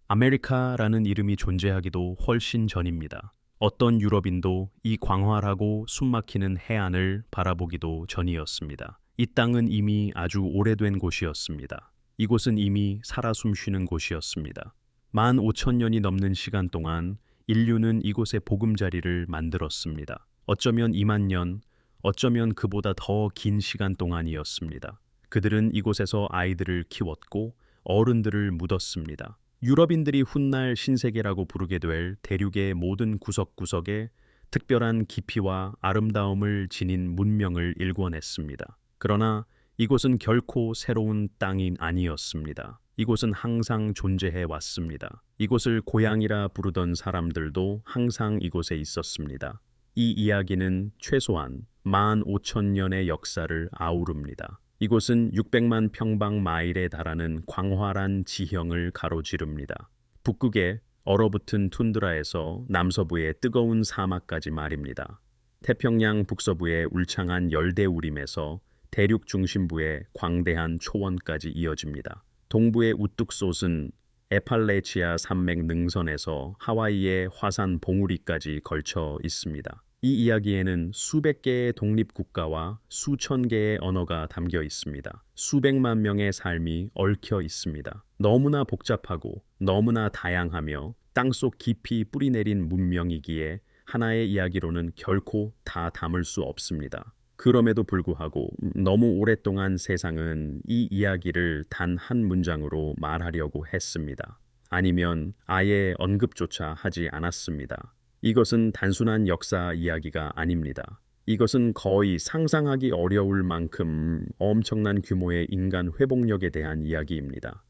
아메리카라는 이름이 존재하기도 훨씬 전입니다. 어떤 유럽인도 이 광활하고 숨막히는 해안을 바라보기도 전이었습니다. 이 땅은 이미 아주 오래된 곳이었습니다. 이곳은 이미 살아 숨쉬는 곳이었습니다. 15,000년이 넘는 시간 동안 인류는 이곳에 보금자리를 만들었습니다. 어쩌면 2만 년, 어쩌면 그보다 더 긴 시간 동안이었습니다. 그들은 이곳에서 아이들을 키웠고 어른들을 묻었습니다. 유럽인들이 훗날 신세계라고 부르게 될 대륙의 모든 구석구석에 특별한 깊이와 아름다움을 지닌 문명을 일궈냈습니다. 그러나 이곳은 결코 새로운 땅이 아니었습니다. 이곳은 항상 존재해 왔습니다. 이곳을 고향이라 부르던 사람들도 항상 이곳에 있었습니다. 이 이야기는 최소한 15,000년의 역사를 아우릅니다. 이곳은 600만 평방 마일에 달하는 광활한 지형을 가로지릅니다. 북극의 얼어붙은 툰드라에서 남서부의 뜨거운 사막까지 말입니다. 태평양 북서부의 울창한 열대우림에서 대륙 중심부의 광대한 초원까지 이어집니다. 동부의 우뚝 솟은 에팔레치아 산맥 능선에서 하와이의 화산 봉우리까지 걸쳐 있습니다. 이 이야기에는 수백 개의 독립국가와 수천 개의 언어가 담겨 있습니다. 수백만 명의 삶이 얽혀 있습니다. 너무나 복잡하고 너무나 다양하며 땅속 깊이 뿌리내린 문명이기에 하나의 이야기로는 결코 다 담을 수 없습니다. 그럼에도 불구하고 너무 오랫동안 세상은 이 이야기를 단 한 문장으로 말하려고 했습니다. 아니면 아예 언급조차 하지 않았습니다. 이것은 단순한 역사 이야기가 아닙니다. 이것은 거의 상상하기 어려울 만큼 엄청난 규모의 인간 회복력에 대한 이야기입니다.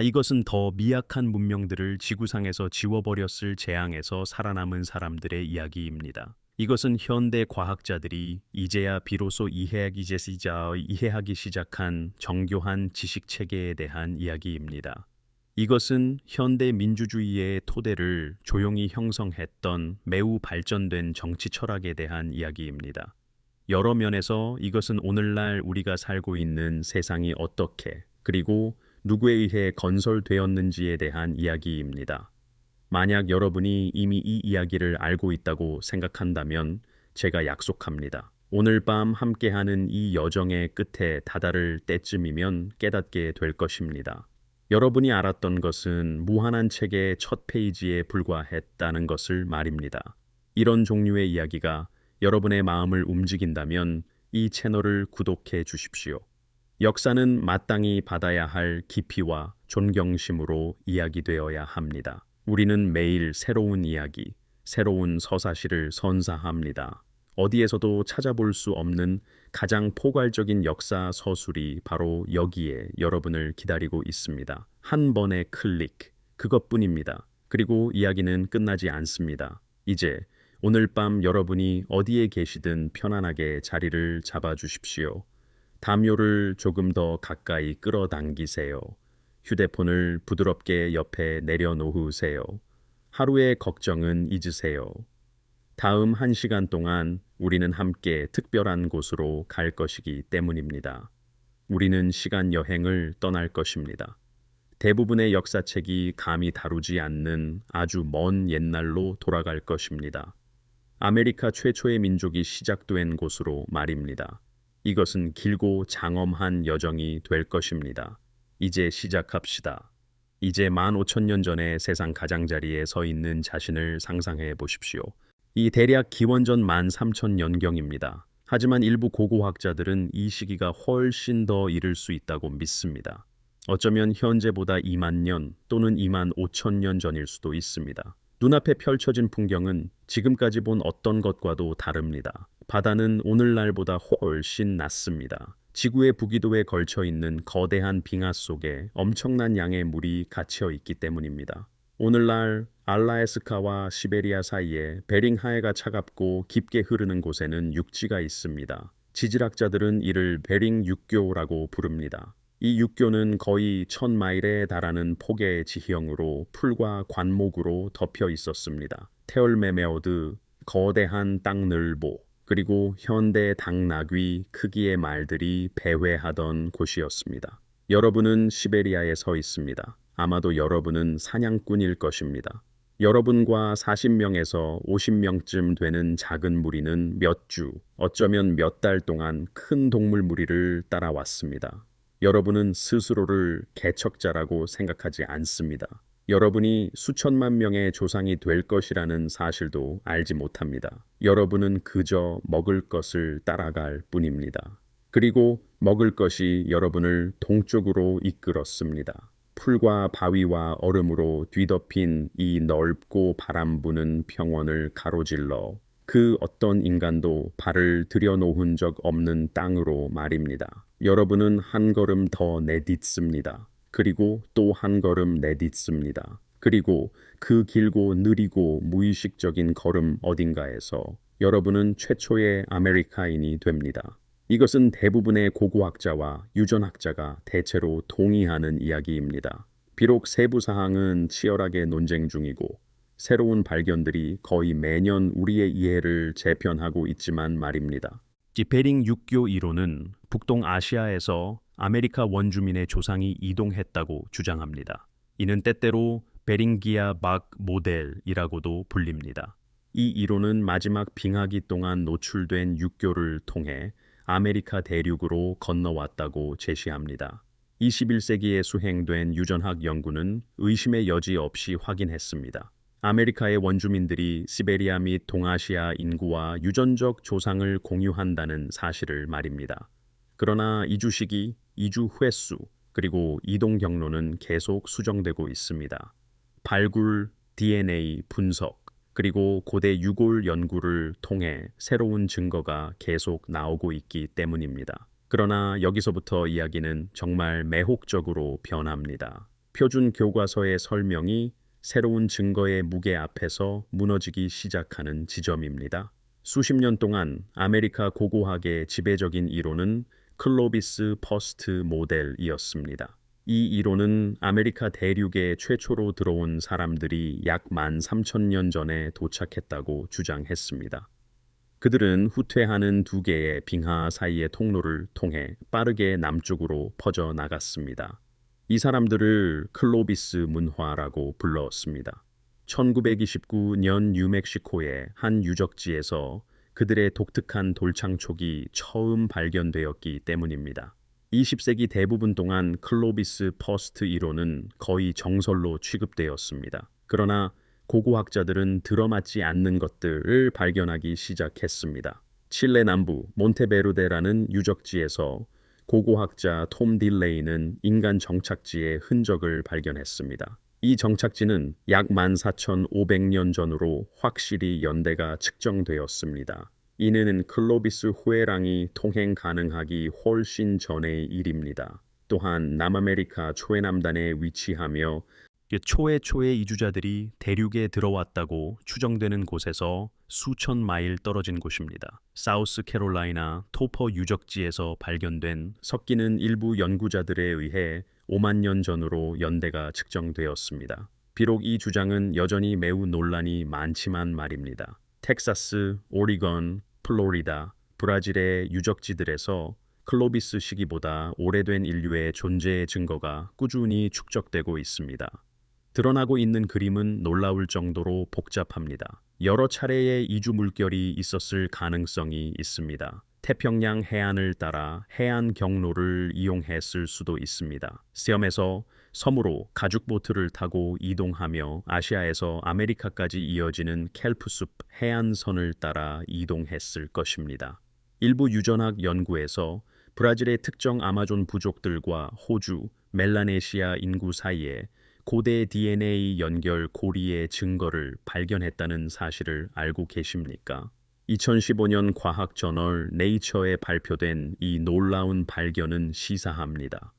이것은 더 미약한 문명들을 지구상에서 지워버렸을 재앙에서 살아남은 사람들의 이야기입니다. 이것은 현대 과학자들이 이제야 비로소 이해하기 시작한 정교한 지식 체계에 대한 이야기입니다. 이것은 현대 민주주의의 토대를 조용히 형성했던 매우 발전된 정치 철학에 대한 이야기입니다. 여러 면에서 이것은 오늘날 우리가 살고 있는 세상이 어떻게 그리고 누구에 의해 건설되었는지에 대한 이야기입니다. 만약 여러분이 이미 이 이야기를 알고 있다고 생각한다면 제가 약속합니다. 오늘 밤 함께하는 이 여정의 끝에 다다를 때쯤이면 깨닫게 될 것입니다. 여러분이 알았던 것은 무한한 책의 첫 페이지에 불과했다는 것을 말입니다. 이런 종류의 이야기가 여러분의 마음을 움직인다면 이 채널을 구독해 주십시오. 역사는 마땅히 받아야 할 깊이와 존경심으로 이야기되어야 합니다. 우리는 매일 새로운 이야기, 새로운 서사시를 선사합니다. 어디에서도 찾아볼 수 없는 가장 포괄적인 역사 서술이 바로 여기에 여러분을 기다리고 있습니다. 한 번의 클릭, 그것뿐입니다. 그리고 이야기는 끝나지 않습니다. 이제 오늘 밤 여러분이 어디에 계시든 편안하게 자리를 잡아주십시오. 담요를 조금 더 가까이 끌어당기세요. 휴대폰을 부드럽게 옆에 내려놓으세요. 하루의 걱정은 잊으세요. 다음 1시간 동안 우리는 함께 특별한 곳으로 갈 것이기 때문입니다. 우리는 시간 여행을 떠날 것입니다. 대부분의 역사책이 감히 다루지 않는 아주 먼 옛날로 돌아갈 것입니다. 아메리카 최초의 민족이 시작된 곳으로 말입니다. 이것은 길고 장엄한 여정이 될 것입니다. 이제 시작합시다. 이제 15,000년 전에 세상 가장자리에 서 있는 자신을 상상해 보십시오. 이 대략 기원전 13,000년경입니다. 하지만 일부 고고학자들은 이 시기가 훨씬 더 이를 수 있다고 믿습니다. 어쩌면 현재보다 2만 년 또는 2만 5천 년 전일 수도 있습니다. 눈앞에 펼쳐진 풍경은 지금까지 본 어떤 것과도 다릅니다. 바다는 오늘날보다 훨씬 낮습니다. 지구의 북위도에 걸쳐 있는 거대한 빙하 속에 엄청난 양의 물이 갇혀 있기 때문입니다. 오늘날 알라스카와 시베리아 사이에 베링하해가 차갑고 깊게 흐르는 곳에는 육지가 있습니다. 지질학자들은 이를 베링 육교라고 부릅니다. 이 육교는 거의 1,000마일에 달하는 폭의 지형으로 풀과 관목으로 덮여 있었습니다. 테얼메메오드, 거대한 땅늘보, 그리고 현대 당나귀 크기의 말들이 배회하던 곳이었습니다. 여러분은 시베리아에 서 있습니다. 아마도 여러분은 사냥꾼일 것입니다. 여러분과 40명에서 50명쯤 되는 작은 무리는 몇 주, 어쩌면 몇 달 동안 큰 동물 무리를 따라왔습니다. 여러분은 스스로를 개척자라고 생각하지 않습니다. 여러분이 수천만 명의 조상이 될 것이라는 사실도 알지 못합니다. 여러분은 그저 먹을 것을 따라갈 뿐입니다. 그리고 먹을 것이 여러분을 동쪽으로 이끌었습니다. 풀과 바위와 얼음으로 뒤덮인 이 넓고 바람 부는 평원을 가로질러 그 어떤 인간도 발을 들여놓은 적 없는 땅으로 말입니다. 여러분은 한 걸음 더 내딛습니다. 그리고 또 한 걸음 내딛습니다. 그리고 그 길고 느리고 무의식적인 걸음 어딘가에서 여러분은 최초의 아메리카인이 됩니다. 이것은 대부분의 고고학자와 유전학자가 대체로 동의하는 이야기입니다. 비록 세부 사항은 치열하게 논쟁 중이고 새로운 발견들이 거의 매년 우리의 이해를 재편하고 있지만 말입니다. 베링 육교 이론은 북동아시아에서 아메리카 원주민의 조상이 이동했다고 주장합니다. 이는 때때로 베링기아 박 모델이라고도 불립니다. 이 이론은 마지막 빙하기 동안 노출된 육교를 통해 아메리카 대륙으로 건너왔다고 제시합니다. 21세기에 수행된 유전학 연구는 의심의 여지 없이 확인했습니다. 아메리카의 원주민들이 시베리아 및 동아시아 인구와 유전적 조상을 공유한다는 사실을 말입니다. 그러나 이주 시기, 이주 횟수, 그리고 이동 경로는 계속 수정되고 있습니다. 발굴, DNA 분석, 그리고 고대 유골 연구를 통해 새로운 증거가 계속 나오고 있기 때문입니다. 그러나 여기서부터 이야기는 정말 매혹적으로 변합니다. 표준 교과서의 설명이 새로운 증거의 무게 앞에서 무너지기 시작하는 지점입니다. 수십 년 동안 아메리카 고고학의 지배적인 이론은 클로비스 퍼스트 모델이었습니다. 이 이론은 아메리카 대륙에 최초로 들어온 사람들이 약 13,000년 전에 도착했다고 주장했습니다. 그들은 후퇴하는 두 개의 빙하 사이의 통로를 통해 빠르게 남쪽으로 퍼져 나갔습니다. 이 사람들을 클로비스 문화라고 불렀습니다. 1929년 뉴멕시코의 한 유적지에서 그들의 독특한 돌창촉이 처음 발견되었기 때문입니다. 20세기 대부분 동안 클로비스 퍼스트 이론은 거의 정설로 취급되었습니다. 그러나 고고학자들은 들어맞지 않는 것들을 발견하기 시작했습니다. 칠레 남부 몬테베르데라는 유적지에서 고고학자 톰 딜레이는 인간 정착지의 흔적을 발견했습니다. 이 정착지는 약 14,500년 전으로 확실히 연대가 측정되었습니다. 이는 클로비스 후에랑이 통행 가능하기 훨씬 전의 일입니다. 또한 남아메리카 초해남단에 위치하며 초의 이주자들이 대륙에 들어왔다고 추정되는 곳에서 수천 마일 떨어진 곳입니다. 사우스 캐롤라이나 토퍼 유적지에서 발견된 섞이는 일부 연구자들에 의해 5만 년 전으로 연대가 측정되었습니다. 비록 이 주장은 여전히 매우 논란이 많지만 말입니다. 텍사스, 오리건, 플로리다, 브라질의 유적지들에서 클로비스 시기보다 오래된 인류의 존재의 증거가 꾸준히 축적되고 있습니다. 드러나고 있는 그림은 놀라울 정도로 복잡합니다. 여러 차례의 이주 물결이 있었을 가능성이 있습니다. 태평양 해안을 따라 해안 경로를 이용했을 수도 있습니다. 시험에서 섬으로 가죽 보트를 타고 이동하며 아시아에서 아메리카까지 이어지는 켈프숲 해안선을 따라 이동했을 것입니다. 일부 유전학 연구에서 브라질의 특정 아마존 부족들과 호주, 멜라네시아 인구 사이에 고대 DNA 연결 고리의 증거를 발견했다는 사실을 알고 계십니까? 2015년 과학 저널 네이처에 발표된 이 놀라운 발견은 시사합니다.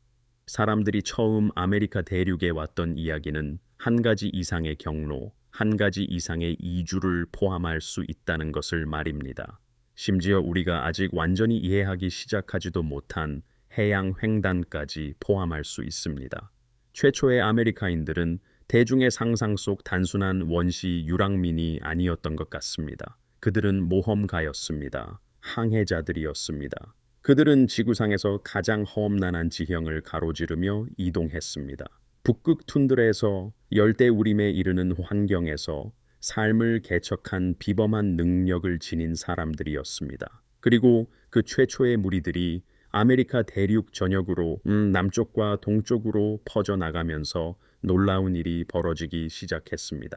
사람들이 처음 아메리카 대륙에 왔던 이야기는 한 가지 이상의 경로, 한 가지 이상의 이주를 포함할 수 있다는 것을 말입니다. 심지어 우리가 아직 완전히 이해하기 시작하지도 못한 해양 횡단까지 포함할 수 있습니다. 최초의 아메리카인들은 대중의 상상 속 단순한 원시 유랑민이 아니었던 것 같습니다. 그들은 모험가였습니다. 항해자들이었습니다. 그들은 지구상에서 가장 험난한 지형을 가로지르며 이동했습니다. 북극 툰드라에서 열대우림에 이르는 환경에서 삶을 개척한 비범한 능력을 지닌 사람들이었습니다. 그리고 그 최초의 무리들이 아메리카 대륙 전역으로 남쪽과 동쪽으로 퍼져나가면서 놀라운 일이 벌어지기 시작했습니다.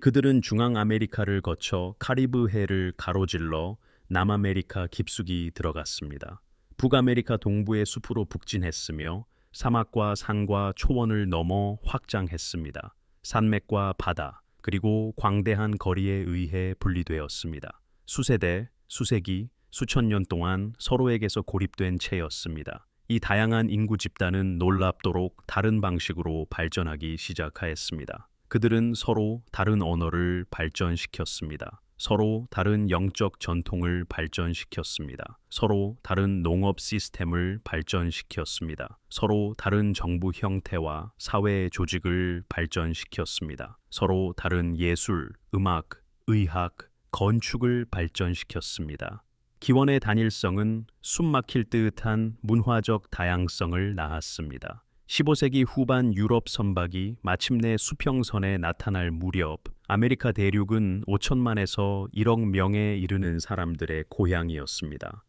그들은 중앙아메리카를 거쳐 카리브해를 가로질러 남아메리카 깊숙이 들어갔습니다. 북아메리카 동부의 숲으로 북진했으며 사막과 산과 초원을 넘어 확장했습니다. 산맥과 바다, 그리고 광대한 거리에 의해 분리되었습니다. 수세대, 수세기, 수천 년 동안 서로에게서 고립된 채였습니다. 이 다양한 인구 집단은 놀랍도록 다른 방식으로 발전하기 시작하였습니다. 그들은 서로 다른 언어를 발전시켰습니다. 서로 다른 영적 전통을 발전시켰습니다. 서로 다른 농업 시스템을 발전시켰습니다. 서로 다른 정부 형태와 사회 조직을 발전시켰습니다. 서로 다른 예술, 음악, 의학, 건축을 발전시켰습니다. 기원의 단일성은 숨막힐 듯한 문화적 다양성을 낳았습니다. 15세기 후반 유럽 선박이 마침내 수평선에 나타날 무렵 아메리카 대륙은 5천만에서 1억 명에 이르는 사람들의 고향이었습니다.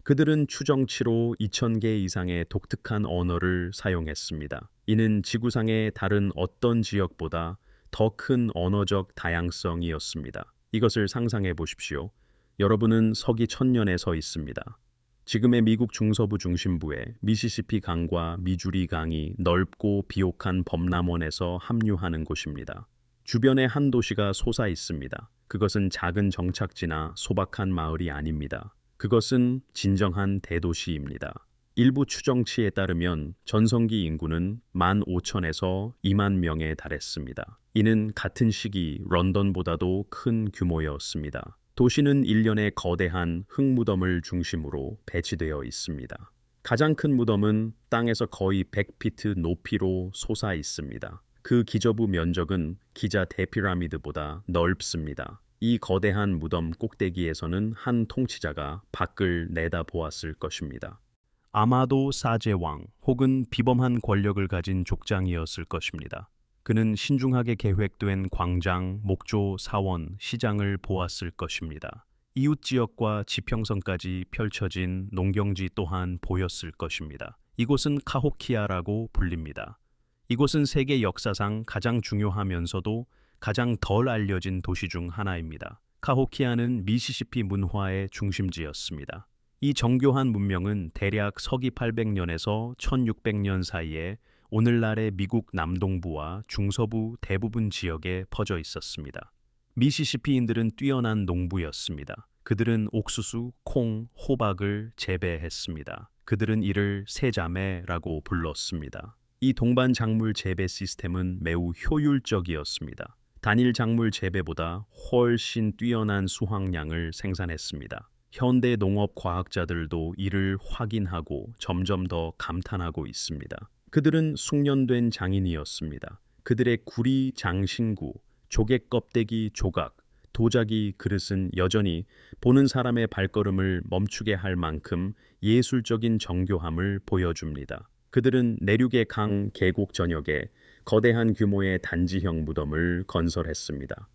그들은 추정치로 2,000개 이상의 독특한 언어를 사용했습니다. 이는 지구상의 다른 어떤 지역보다 더 큰 언어적 다양성이었습니다. 이것을 상상해 보십시오. 여러분은 서기 1000년에 서 있습니다. 지금의 미국 중서부 중심부에 미시시피 강과 미주리 강이 넓고 비옥한 범람원에서 합류하는 곳입니다. 주변에 한 도시가 솟아 있습니다. 그것은 작은 정착지나 소박한 마을이 아닙니다. 그것은 진정한 대도시입니다. 일부 추정치에 따르면 전성기 인구는 15,000에서 2만 명에 달했습니다. 이는 같은 시기 런던보다도 큰 규모였습니다. 도시는 일련의 거대한 흙무덤을 중심으로 배치되어 있습니다. 가장 큰 무덤은 땅에서 거의 100피트 높이로 솟아 있습니다. 그 기저부 면적은 기자 대피라미드보다 넓습니다. 이 거대한 무덤 꼭대기에서는 한 통치자가 밖을 내다보았을 것입니다. 아마도 사제왕 혹은 비범한 권력을 가진 족장이었을 것입니다. 그는 신중하게 계획된 광장, 목조, 사원, 시장을 보았을 것입니다. 이웃 지역과 지평선까지 펼쳐진 농경지 또한 보였을 것입니다. 이곳은 카호키아라고 불립니다. 이곳은 세계 역사상 가장 중요하면서도 가장 덜 알려진 도시 중 하나입니다. 카호키아는 미시시피 문화의 중심지였습니다. 이 정교한 문명은 대략 서기 800년에서 1600년 사이에 오늘날의 미국 남동부와 중서부 대부분 지역에 퍼져 있었습니다. 미시시피인들은 뛰어난 농부였습니다. 그들은 옥수수, 콩, 호박을 재배했습니다. 그들은 이를 세자매라고 불렀습니다. 이 동반 작물 재배 시스템은 매우 효율적이었습니다. 단일 작물 재배보다 훨씬 뛰어난 수확량을 생산했습니다. 현대 농업 과학자들도 이를 확인하고 점점 더 감탄하고 있습니다. 그들은 숙련된 장인이었습니다. 그들의 구리 장신구, 조개 껍데기 조각, 도자기 그릇은 여전히 보는 사람의 발걸음을 멈추게 할 만큼 예술적인 정교함을 보여줍니다. 그들은 내륙의 강 계곡 전역에 거대한 규모의 단지형 무덤을 건설했습니다.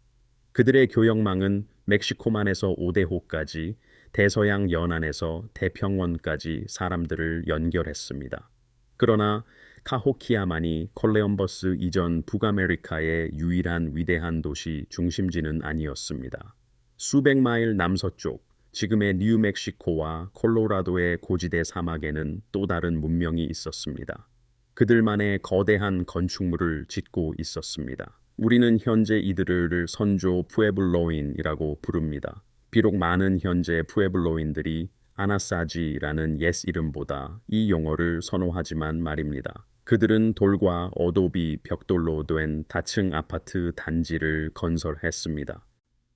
그들의 교역망은 멕시코만에서 오데호까지, 대서양 연안에서 태평원까지 사람들을 연결했습니다. 그러나 카호키아만이 콜레엄버스 이전 북아메리카의 유일한 위대한 도시 중심지는 아니었습니다. 수백 마일 남서쪽, 지금의 뉴멕시코와 콜로라도의 고지대 사막에는 또 다른 문명이 있었습니다. 그들만의 거대한 건축물을 짓고 있었습니다. 우리는 현재 이들을 선조 푸에블로인이라고 부릅니다. 비록 많은 현재 푸에블로인들이 아나사지라는 옛 이름보다 이 용어를 선호하지만 말입니다. 그들은 돌과 어도비 벽돌로 된 다층 아파트 단지를 건설했습니다.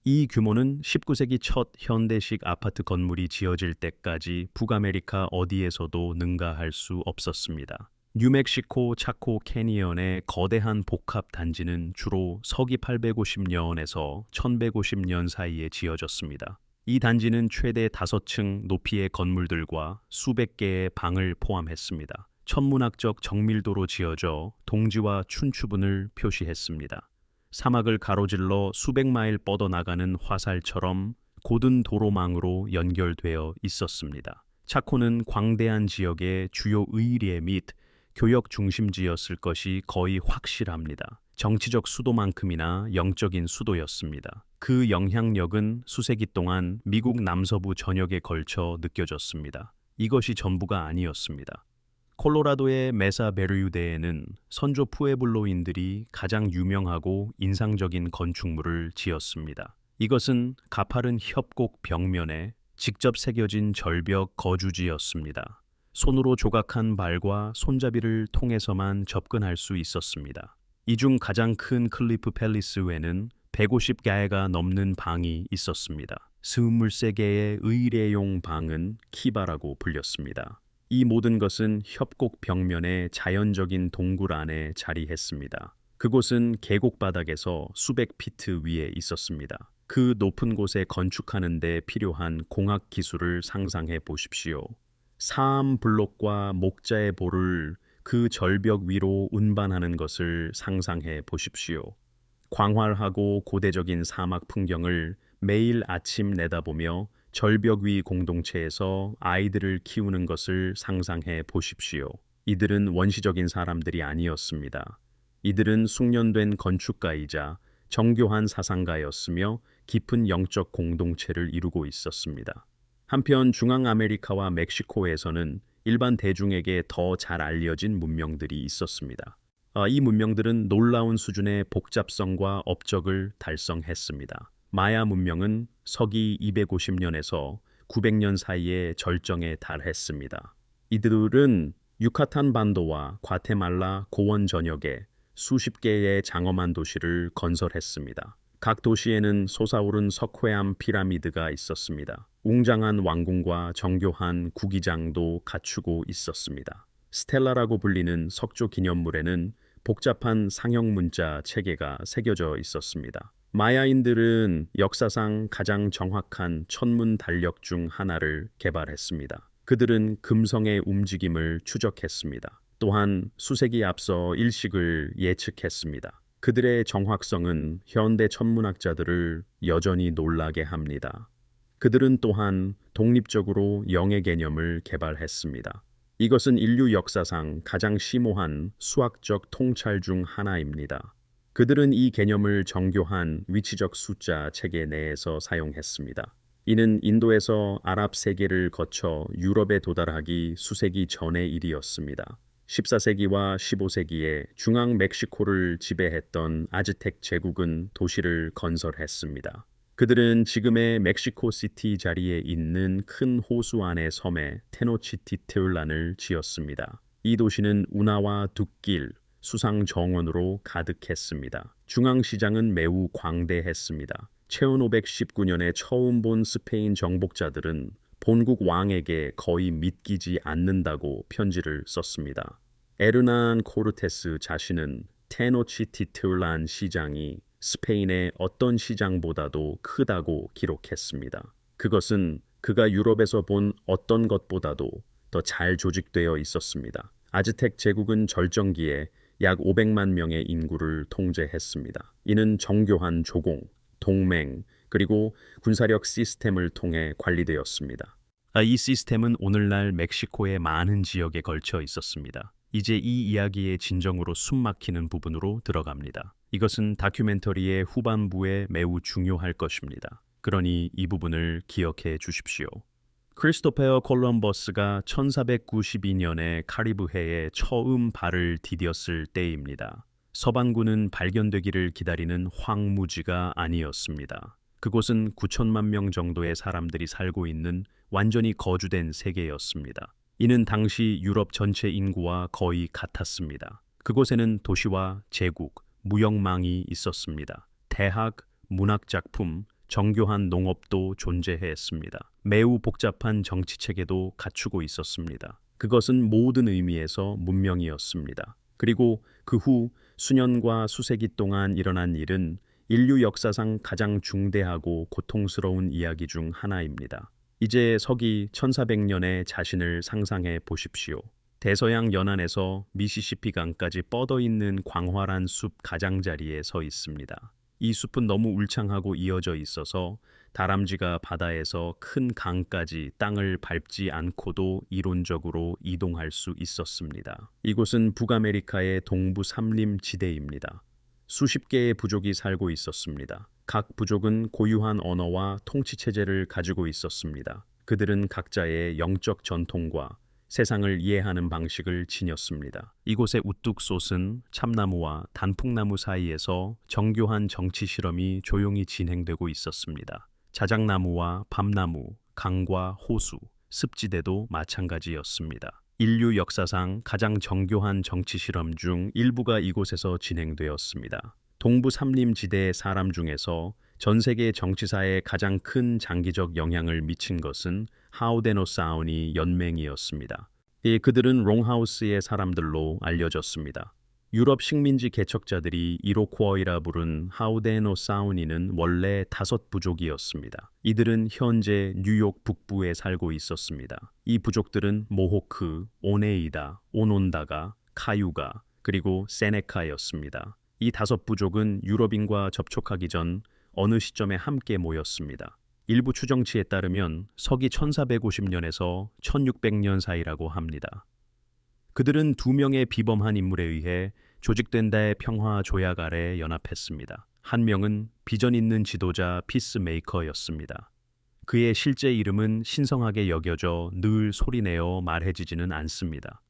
이 규모는 19세기 첫 현대식 아파트 건물이 지어질 때까지 북아메리카 어디에서도 능가할 수 없었습니다. 뉴멕시코 차코 캐니언의 거대한 복합 단지는 주로 서기 850년에서 1150년 사이에 지어졌습니다. 이 단지는 최대 5층 높이의 건물들과 수백 개의 방을 포함했습니다. 천문학적 정밀도로 지어져 동지와 춘추분을 표시했습니다. 사막을 가로질러 수백 마일 뻗어나가는 화살처럼 곧은 도로망으로 연결되어 있었습니다. 차코는 광대한 지역의 주요 의례 및 교역 중심지였을 것이 거의 확실합니다. 정치적 수도만큼이나 영적인 수도였습니다. 그 영향력은 수세기 동안 미국 남서부 전역에 걸쳐 느껴졌습니다. 이것이 전부가 아니었습니다. 콜로라도의 메사 베르유대에는 선조 푸에블로인들이 가장 유명하고 인상적인 건축물을 지었습니다. 이것은 가파른 협곡 벽면에 직접 새겨진 절벽 거주지였습니다. 손으로 조각한 발과 손잡이를 통해서만 접근할 수 있었습니다. 이 중 가장 큰 클리프 팰리스에는 150개가 넘는 방이 있었습니다. 23개의 의례용 방은 키바라고 불렸습니다. 이 모든 것은 협곡 벽면의 자연적인 동굴 안에 자리했습니다. 그곳은 계곡 바닥에서 수백 피트 위에 있었습니다. 그 높은 곳에 건축하는 데 필요한 공학 기술을 상상해 보십시오. 사암 블록과 목자의 볼을 그 절벽 위로 운반하는 것을 상상해 보십시오. 광활하고 고대적인 사막 풍경을 매일 아침 내다보며 절벽 위 공동체에서 아이들을 키우는 것을 상상해 보십시오. 이들은 원시적인 사람들이 아니었습니다. 이들은 숙련된 건축가이자 정교한 사상가였으며 깊은 영적 공동체를 이루고 있었습니다. 한편 중앙아메리카와 멕시코에서는 일반 대중에게 더 잘 알려진 문명들이 있었습니다. 이 문명들은 놀라운 수준의 복잡성과 업적을 달성했습니다. 마야 문명은 서기 250년에서 900년 사이에 절정에 달했습니다. 이들은 유카탄 반도와 과테말라 고원 전역에 수십 개의 장엄한 도시를 건설했습니다. 각 도시에는 솟아오른 석회암 피라미드가 있었습니다. 웅장한 왕궁과 정교한 구기장도 갖추고 있었습니다. 스텔라라고 불리는 석조 기념물에는 복잡한 상형 문자 체계가 새겨져 있었습니다. 마야인들은 역사상 가장 정확한 천문 달력 중 하나를 개발했습니다. 그들은 금성의 움직임을 추적했습니다. 또한 수세기 앞서 일식을 예측했습니다. 그들의 정확성은 현대 천문학자들을 여전히 놀라게 합니다. 그들은 또한 독립적으로 영의 개념을 개발했습니다. 이것은 인류 역사상 가장 심오한 수학적 통찰 중 하나입니다. 그들은 이 개념을 정교한 위치적 숫자 체계 내에서 사용했습니다. 이는 인도에서 아랍 세계를 거쳐 유럽에 도달하기 수세기 전의 일이었습니다. 14세기와 15세기에 중앙 멕시코를 지배했던 아즈텍 제국은 도시를 건설했습니다. 그들은 지금의 멕시코시티 자리에 있는 큰 호수 안의 섬에 테노치티틀란을 지었습니다. 이 도시는 운하와 둑길, 수상 정원으로 가득했습니다. 중앙시장은 매우 광대했습니다. 1519년에 처음 본 스페인 정복자들은 본국 왕에게 거의 믿기지 않는다고 편지를 썼습니다. 에르난 코르테스 자신은 테노치티틀란 시장이 스페인의 어떤 시장보다도 크다고 기록했습니다. 그것은 그가 유럽에서 본 어떤 것보다도 더 잘 조직되어 있었습니다. 아즈텍 제국은 절정기에 약 500만 명의 인구를 통제했습니다. 이는 정교한 조공, 동맹, 그리고 군사력 시스템을 통해 관리되었습니다. 이 시스템은 오늘날 멕시코의 많은 지역에 걸쳐 있었습니다. 이제 이 이야기의 진정으로 숨막히는 부분으로 들어갑니다. 이것은 다큐멘터리의 후반부에 매우 중요할 것입니다. 그러니 이 부분을 기억해 주십시오. 크리스토페어 콜럼버스가 1492년에 카리브해에 처음 발을 디뎠을 때입니다. 서반구는 발견되기를 기다리는 황무지가 아니었습니다. 그곳은 9천만 명 정도의 사람들이 살고 있는 완전히 거주된 세계였습니다. 이는 당시 유럽 전체 인구와 거의 같았습니다. 그곳에는 도시와 제국, 무역망이 있었습니다. 대학, 문학작품, 정교한 농업도 존재했습니다. 매우 복잡한 정치체계도 갖추고 있었습니다. 그것은 모든 의미에서 문명이었습니다. 그리고 그 후 수년과 수세기 동안 일어난 일은 인류 역사상 가장 중대하고 고통스러운 이야기 중 하나입니다. 이제 서기 1400년의 자신을 상상해 보십시오. 대서양 연안에서 미시시피 강까지 뻗어 있는 광활한 숲 가장자리에 서 있습니다. 이 숲은 너무 울창하고 이어져 있어서 다람쥐가 바다에서 큰 강까지 땅을 밟지 않고도 이론적으로 이동할 수 있었습니다. 이곳은 북아메리카의 동부 삼림 지대입니다. 수십 개의 부족이 살고 있었습니다. 각 부족은 고유한 언어와 통치 체제를 가지고 있었습니다. 그들은 각자의 영적 전통과 세상을 이해하는 방식을 지녔습니다. 이곳의 우뚝 솟은 참나무와 단풍나무 사이에서 정교한 정치 실험이 조용히 진행되고 있었습니다. 자작나무와 밤나무, 강과 호수, 습지대도 마찬가지였습니다. 인류 역사상 가장 정교한 정치 실험 중 일부가 이곳에서 진행되었습니다. 동부 삼림지대의 사람 중에서 전 세계 정치사에 가장 큰 장기적 영향을 미친 것은 하우데노사우니 연맹이었습니다. 그들은 롱하우스의 사람들로 알려졌습니다. 유럽 식민지 개척자들이 이로쿠어이라 부른 하우데노사우니는 원래 5부족이었습니다. 이들은 현재 뉴욕 북부에 살고 있었습니다. 이 부족들은 모호크, 오네이다, 오논다가, 카유가, 그리고 세네카였습니다. 이 5부족은 유럽인과 접촉하기 전 어느 시점에 함께 모였습니다. 일부 추정치에 따르면 서기 1450년에서 1600년 사이라고 합니다. 그들은 2명의 비범한 인물에 의해 조직된 다의 평화 조약 아래 연합했습니다. 한 명은 비전 있는 지도자 피스메이커였습니다. 그의 실제 이름은 신성하게 여겨져 늘 소리내어 말해지지는 않습니다.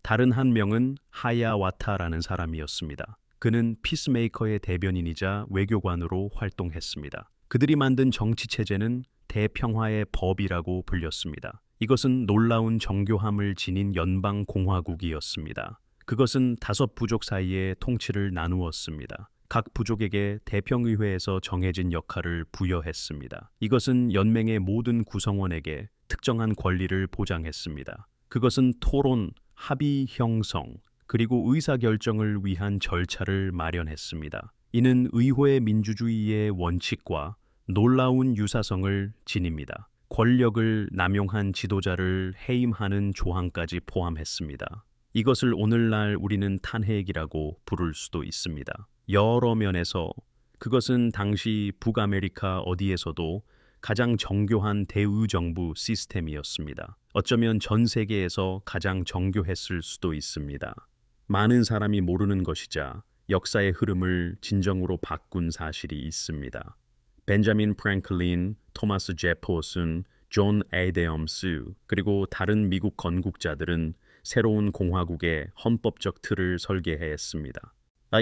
다른 한 명은 하야와타라는 사람이었습니다. 그는 피스메이커의 대변인이자 외교관으로 활동했습니다. 그들이 만든 정치체제는 대평화의 법이라고 불렸습니다. 이것은 놀라운 정교함을 지닌 연방공화국이었습니다. 그것은 5부족 사이에 통치를 나누었습니다. 각 부족에게 대평의회에서 정해진 역할을 부여했습니다. 이것은 연맹의 모든 구성원에게 특정한 권리를 보장했습니다. 그것은 토론, 합의 형성, 그리고 의사결정을 위한 절차를 마련했습니다. 이는 의회 민주주의의 원칙과 놀라운 유사성을 지닙니다. 권력을 남용한 지도자를 해임하는 조항까지 포함했습니다. 이것을 오늘날 우리는 탄핵이라고 부를 수도 있습니다. 여러 면에서 그것은 당시 북아메리카 어디에서도 가장 정교한 대의정부 시스템이었습니다. 어쩌면 전 세계에서 가장 정교했을 수도 있습니다. 많은 사람이 모르는 것이자 역사의 흐름을 진정으로 바꾼 사실이 있습니다. 벤자민 프랭클린, 토마스 제퍼슨, 존 에이데엄스, 그리고 다른 미국 건국자들은 새로운 공화국의 헌법적 틀을 설계했습니다.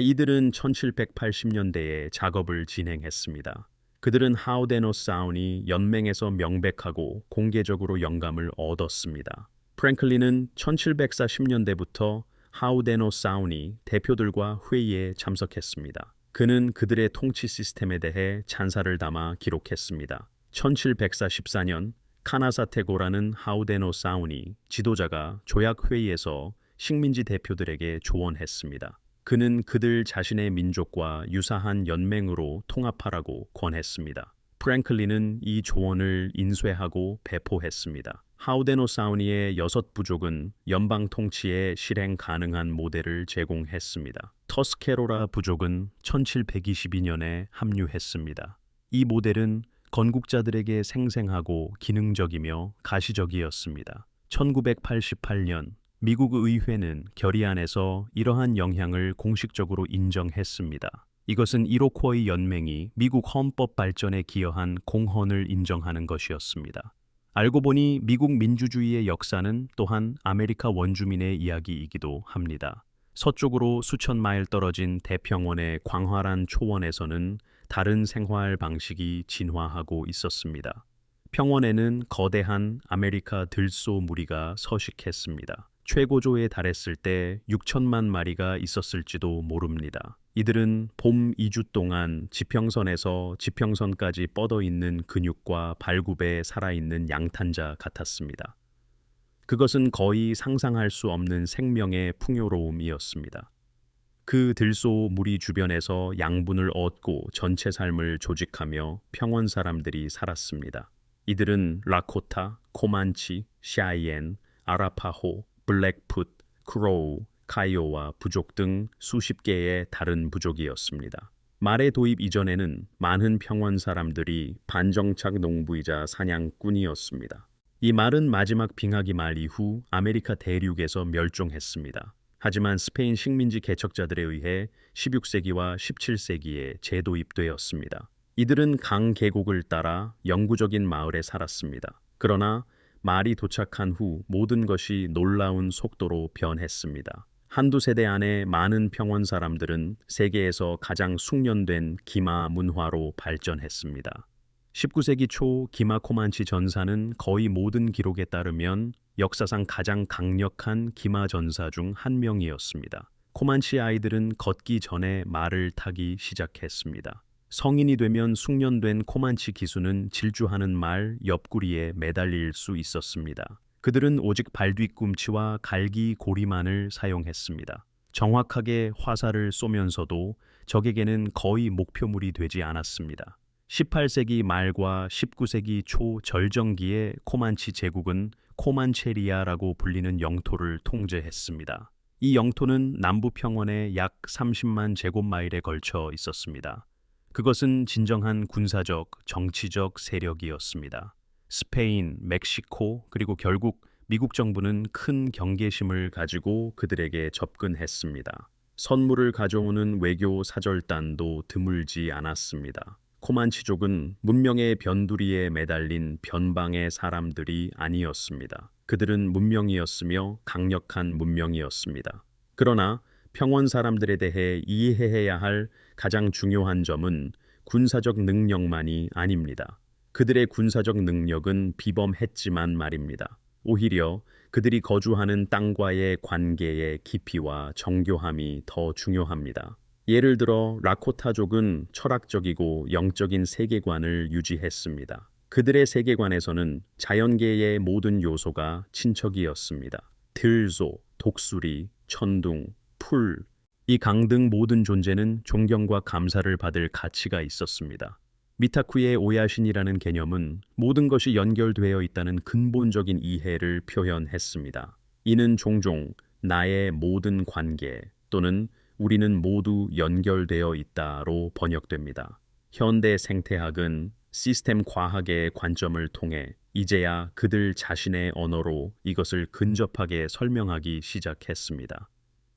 이들은 1780년대에 작업을 진행했습니다. 그들은 하우데노사우니 연맹에서 명백하고 공개적으로 영감을 얻었습니다. 프랭클린은 1740년대부터 하우데노사우니 대표들과 회의에 참석했습니다. 그는 그들의 통치 시스템에 대해 찬사를 담아 기록했습니다. 1744년 카나사테고라는 하우데노사우니 지도자가 조약회의에서 식민지 대표들에게 조언했습니다. 그는 그들 자신의 민족과 유사한 연맹으로 통합하라고 권했습니다. 프랭클린은 이 조언을 인쇄하고 배포했습니다. 하우데노사우니의 6부족은 연방 통치에 실행 가능한 모델을 제공했습니다. 터스케로라 부족은 1722년에 합류했습니다. 이 모델은 건국자들에게 생생하고 기능적이며 가시적이었습니다. 1988년 미국 의회는 결의안에서 이러한 영향을 공식적으로 인정했습니다. 이것은 이로코이 연맹이 미국 헌법 발전에 기여한 공헌을 인정하는 것이었습니다. 알고 보니 미국 민주주의의 역사는 또한 아메리카 원주민의 이야기이기도 합니다. 서쪽으로 수천 마일 떨어진 대평원의 광활한 초원에서는 다른 생활 방식이 진화하고 있었습니다. 평원에는 거대한 아메리카 들소 무리가 서식했습니다. 최고조에 달했을 때 6천만 마리가 있었을지도 모릅니다. 이들은 봄 2주 동안 지평선에서 지평선까지 뻗어 있는 근육과 발굽에 살아있는 양탄자 같았습니다. 그것은 거의 상상할 수 없는 생명의 풍요로움이었습니다. 그 들소 무리 주변에서 양분을 얻고 전체 삶을 조직하며 평원 사람들이 살았습니다. 이들은 라코타, 코만치, 샤이엔, 아라파호, 블랙풋, 크로우, 카이오와 부족 등 수십 개의 다른 부족이었습니다. 말의 도입 이전에는 많은 평원 사람들이 반정착 농부이자 사냥꾼이었습니다. 이 말은 마지막 빙하기 말 이후 아메리카 대륙에서 멸종했습니다. 하지만 스페인 식민지 개척자들에 의해 16세기와 17세기에 재도입되었습니다. 이들은 강 계곡을 따라 영구적인 마을에 살았습니다. 그러나 말이 도착한 후 모든 것이 놀라운 속도로 변했습니다. 한두 세대 안에 많은 평원 사람들은 세계에서 가장 숙련된 기마 문화로 발전했습니다. 19세기 초 기마 코만치 전사는 거의 모든 기록에 따르면 역사상 가장 강력한 기마 전사 중 한 명이었습니다. 코만치 아이들은 걷기 전에 말을 타기 시작했습니다. 성인이 되면 숙련된 코만치 기수는 질주하는 말 옆구리에 매달릴 수 있었습니다. 그들은 오직 발뒤꿈치와 갈기 고리만을 사용했습니다. 정확하게 화살을 쏘면서도 적에게는 거의 목표물이 되지 않았습니다. 18세기 말과 19세기 초 절정기에 코만치 제국은 코만체리아라고 불리는 영토를 통제했습니다. 이 영토는 남부 평원의 약 30만 제곱마일에 걸쳐 있었습니다. 그것은 진정한 군사적, 정치적 세력이었습니다. 스페인, 멕시코, 그리고 결국 미국 정부는 큰 경계심을 가지고 그들에게 접근했습니다. 선물을 가져오는 외교 사절단도 드물지 않았습니다. 코만치족은 문명의 변두리에 매달린 변방의 사람들이 아니었습니다. 그들은 문명이었으며 강력한 문명이었습니다. 그러나 평원 사람들에 대해 이해해야 할 가장 중요한 점은 군사적 능력만이 아닙니다. 그들의 군사적 능력은 비범했지만 말입니다. 오히려 그들이 거주하는 땅과의 관계의 깊이와 정교함이 더 중요합니다. 예를 들어 라코타족은 철학적이고 영적인 세계관을 유지했습니다. 그들의 세계관에서는 자연계의 모든 요소가 친척이었습니다. 들소, 독수리, 천둥, 풀, 이 강 등 모든 존재는 존경과 감사를 받을 가치가 있었습니다. 미타쿠의 오야신이라는 개념은 모든 것이 연결되어 있다는 근본적인 이해를 표현했습니다. 이는 종종 나의 모든 관계 또는 우리는 모두 연결되어 있다로 번역됩니다. 현대 생태학은 시스템 과학의 관점을 통해 이제야 그들 자신의 언어로 이것을 근접하게 설명하기 시작했습니다.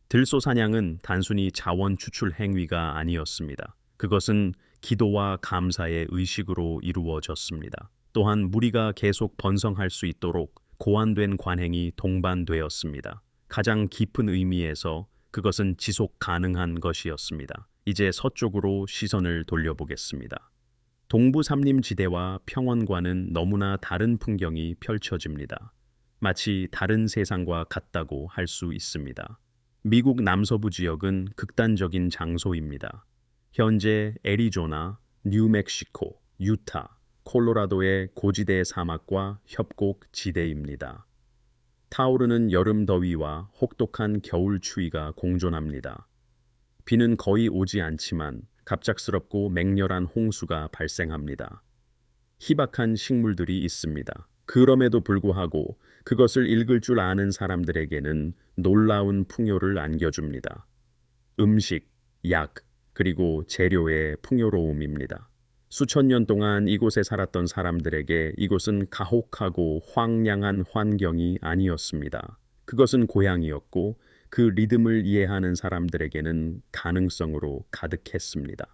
들소 사냥은 단순히 자원 추출 행위가 아니었습니다. 그것은 기도와 감사의 의식으로 이루어졌습니다. 또한 무리가 계속 번성할 수 있도록 고안된 관행이 동반되었습니다. 가장 깊은 의미에서 그것은 지속 가능한 것이었습니다. 이제 서쪽으로 시선을 돌려보겠습니다. 동부 삼림지대와 평원과는 너무나 다른 풍경이 펼쳐집니다. 마치 다른 세상과 같다고 할 수 있습니다. 미국 남서부 지역은 극단적인 장소입니다. 현재 애리조나, 뉴멕시코, 유타, 콜로라도의 고지대 사막과 협곡 지대입니다. 타오르는 여름 더위와 혹독한 겨울 추위가 공존합니다. 비는 거의 오지 않지만 갑작스럽고 맹렬한 홍수가 발생합니다. 희박한 식물들이 있습니다. 그럼에도 불구하고 그것을 읽을 줄 아는 사람들에게는 놀라운 풍요를 안겨줍니다. 음식, 약, 그리고 재료의 풍요로움입니다. 수천 년 동안 이곳에 살았던 사람들에게 이곳은 가혹하고 황량한 환경이 아니었습니다. 그것은 고향이었고 그 리듬을 이해하는 사람들에게는 가능성으로 가득했습니다.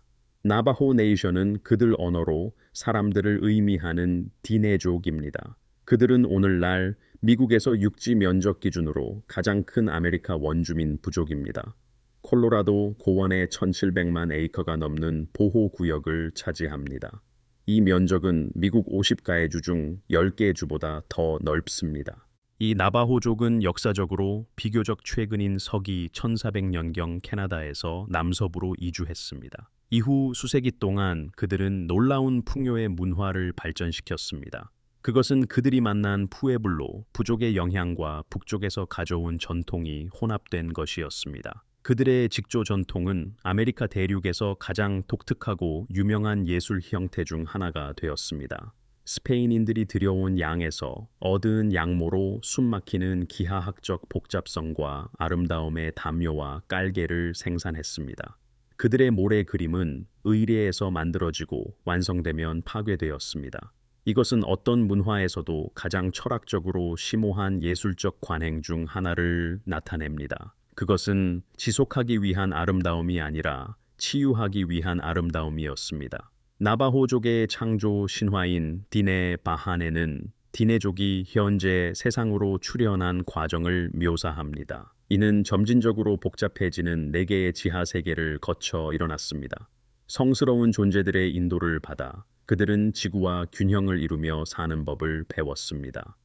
나바호 네이션은 그들 언어로 사람들을 의미하는 디네족입니다. 그들은 오늘날 미국에서 육지 면적 기준으로 가장 큰 아메리카 원주민 부족입니다. 콜로라도 고원의 1700만 에이커가 넘는 보호구역을 차지합니다. 이 면적은 미국 50가의 주 중 10개 주보다 더 넓습니다. 이 나바호족은 역사적으로 비교적 최근인 서기 1400년경 캐나다에서 남서부로 이주했습니다. 이후 수세기 동안 그들은 놀라운 풍요의 문화를 발전시켰습니다. 그것은 그들이 만난 푸에블로, 부족의 영향과 북쪽에서 가져온 전통이 혼합된 것이었습니다. 그들의 직조 전통은 아메리카 대륙에서 가장 독특하고 유명한 예술 형태 중 하나가 되었습니다. 스페인인들이 들여온 양에서 얻은 양모로 숨막히는 기하학적 복잡성과 아름다움의 담요와 깔개를 생산했습니다. 그들의 모래 그림은 의뢰에서 만들어지고 완성되면 파괴되었습니다. 이것은 어떤 문화에서도 가장 철학적으로 심오한 예술적 관행 중 하나를 나타냅니다. 그것은 지속하기 위한 아름다움이 아니라 치유하기 위한 아름다움이었습니다. 나바호족의 창조 신화인 디네 바하네는 디네족이 현재 세상으로 출현한 과정을 묘사합니다. 이는 점진적으로 복잡해지는 4개의 지하 세계를 거쳐 일어났습니다. 성스러운 존재들의 인도를 받아 그들은 지구와 균형을 이루며 사는 법을 배웠습니다.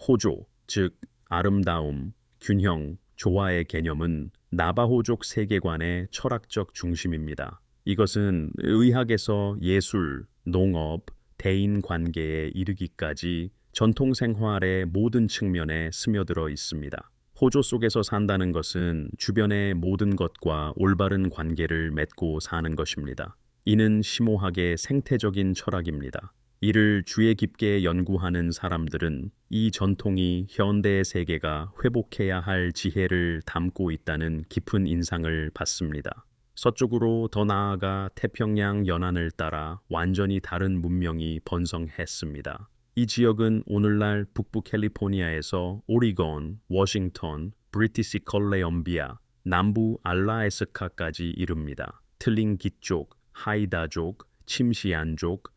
호조, 즉 아름다움, 균형, 조화의 개념은 나바호족 세계관의 철학적 중심입니다. 이것은 의학에서 예술, 농업, 대인 관계에 이르기까지 전통 생활의 모든 측면에 스며들어 있습니다. 호조 속에서 산다는 것은 주변의 모든 것과 올바른 관계를 맺고 사는 것입니다. 이는 심오하게 생태적인 철학입니다. 이를 주의 깊게 연구하는 사람들은 이 전통이 현대의 세계가 회복해야 할 지혜를 담고 있다는 깊은 인상을 받습니다. 서쪽으로 더 나아가 태평양 연안을 따라 완전히 다른 문명이 번성했습니다. 이 지역은 오늘날 북부 캘리포니아에서 오리건, 워싱턴, 브리티시 컬럼비아, 남부 알라스카까지 이릅니다. 틀링기족, 하이다족, 침시안족,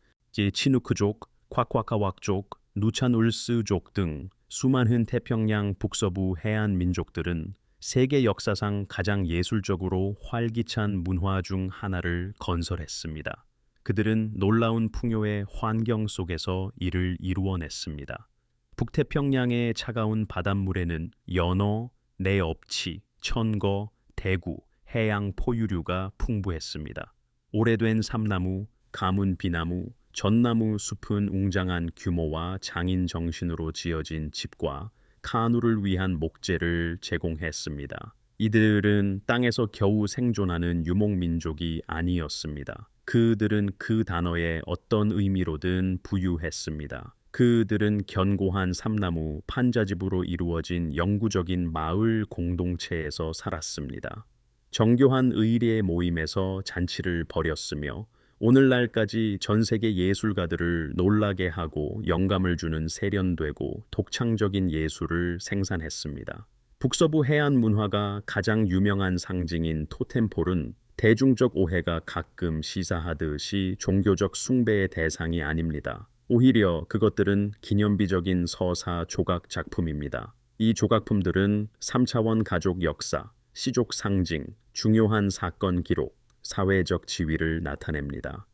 치누크족, 夸夸카왁족, 누차눌스족 등 수많은 태평양 북서부 해안 민족들은 세계 역사상 가장 예술적으로 활기찬 문화 중 하나를 건설했습니다. 그들은 놀라운 풍요의 환경 속에서 이를 이루어냈습니다. 북태평양의 차가운 바닷물에는 연어, 내업치, 천거, 대구, 해양 포유류가 풍부했습니다. 오래된 삼나무, 가문 비나무, 전나무 숲은 웅장한 규모와 장인 정신으로 지어진 집과 카누를 위한 목재를 제공했습니다. 이들은 땅에서 겨우 생존하는 유목민족이 아니었습니다. 그들은 그 단어에 어떤 의미로든 부유했습니다. 그들은 견고한 삼나무, 판자집으로 이루어진 영구적인 마을 공동체에서 살았습니다. 정교한 의례의 모임에서 잔치를 벌였으며 오늘날까지 전 세계 예술가들을 놀라게 하고 영감을 주는 세련되고 독창적인 예술을 생산했습니다. 북서부 해안 문화가 가장 유명한 상징인 토템폴은 대중적 오해가 가끔 시사하듯이 종교적 숭배의 대상이 아닙니다. 오히려 그것들은 기념비적인 서사 조각 작품입니다. 이 조각품들은 3차원 가족 역사, 시족 상징, 중요한 사건 기록, 사회적 지위를 나타냅니다.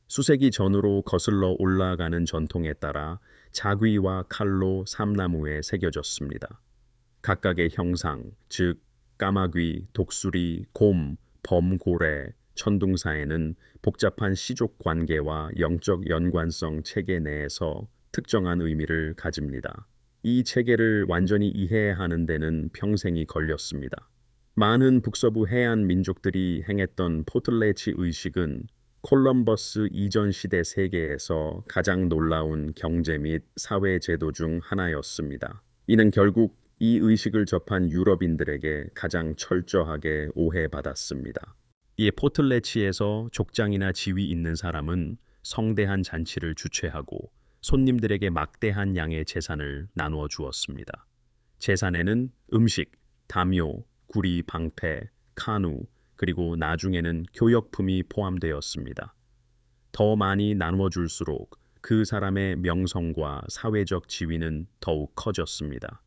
수세기 전으로 거슬러 올라가는 전통에 따라 자귀와 칼로 삼나무에 새겨졌습니다. 각각의 형상, 즉 까마귀, 독수리, 곰, 범고래, 천둥사에는 복잡한 시족 관계와 영적 연관성 체계 내에서 특정한 의미를 가집니다. 이 체계를 완전히 이해하는 데는 평생이 걸렸습니다. 많은 북서부 해안 민족들이 행했던 포틀레치 의식은 콜럼버스 이전 시대 세계에서 가장 놀라운 경제 및 사회 제도 중 하나였습니다. 이는 결국 이 의식을 접한 유럽인들에게 가장 철저하게 오해받았습니다. 이 포틀레치에서 족장이나 지위 있는 사람은 성대한 잔치를 주최하고 손님들에게 막대한 양의 재산을 나누어 주었습니다. 재산에는 음식, 담요, 구리, 방패, 카누, 그리고 나중에는 교역품이 포함되었습니다. 더 많이 나누어 줄수록 그 사람의 명성과 사회적 지위는 더욱 커졌습니다.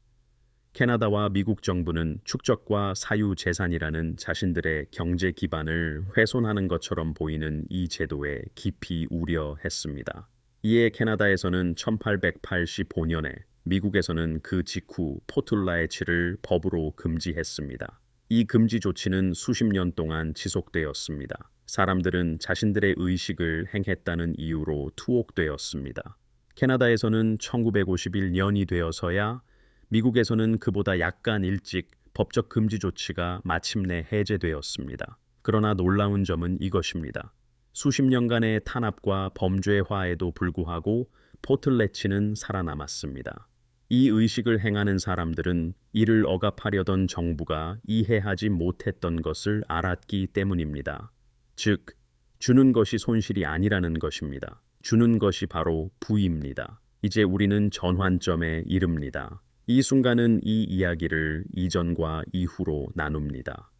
캐나다와 미국 정부는 축적과 사유재산이라는 자신들의 경제 기반을 훼손하는 것처럼 보이는 이 제도에 깊이 우려했습니다. 이에 캐나다에서는 1885년에 미국에서는 그 직후 포틀레치를 법으로 금지했습니다. 이 금지 조치는 수십 년 동안 지속되었습니다. 사람들은 자신들의 의식을 행했다는 이유로 투옥되었습니다. 캐나다에서는 1951년이 되어서야 미국에서는 그보다 약간 일찍 법적 금지 조치가 마침내 해제되었습니다. 그러나 놀라운 점은 이것입니다. 수십 년간의 탄압과 범죄화에도 불구하고 포틀레치는 살아남았습니다. 이 의식을 행하는 사람들은 이를 억압하려던 정부가 이해하지 못했던 것을 알았기 때문입니다. 즉, 주는 것이 손실이 아니라는 것입니다. 주는 것이 바로 부입니다. 이제 우리는 전환점에 이릅니다. 이 순간은 이 이야기를 이전과 이후로 나눕니다.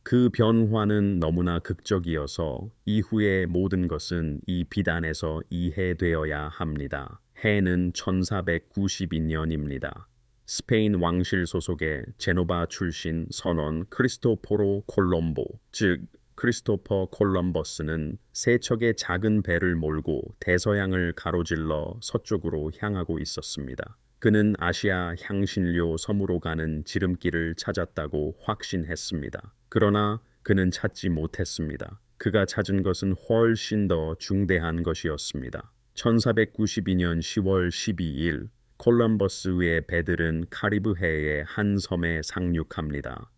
그 변화는 너무나 극적이어서 이후의 모든 것은 이 비단에서 이해되어야 합니다. 해는 1492년입니다. 스페인 왕실 소속의 제노바 출신 선원 크리스토포로 콜롬보, 즉 크리스토퍼 콜럼버스는 세 척의 작은 배를 몰고 대서양을 가로질러 서쪽으로 향하고 있었습니다. 그는 아시아 향신료 섬으로 가는 지름길을 찾았다고 확신했습니다. 그러나 그는 찾지 못했습니다. 그가 찾은 것은 훨씬 더 중대한 것이었습니다. 1492년 10월 12일 콜럼버스의 배들은 카리브해의 한 섬에 상륙합니다.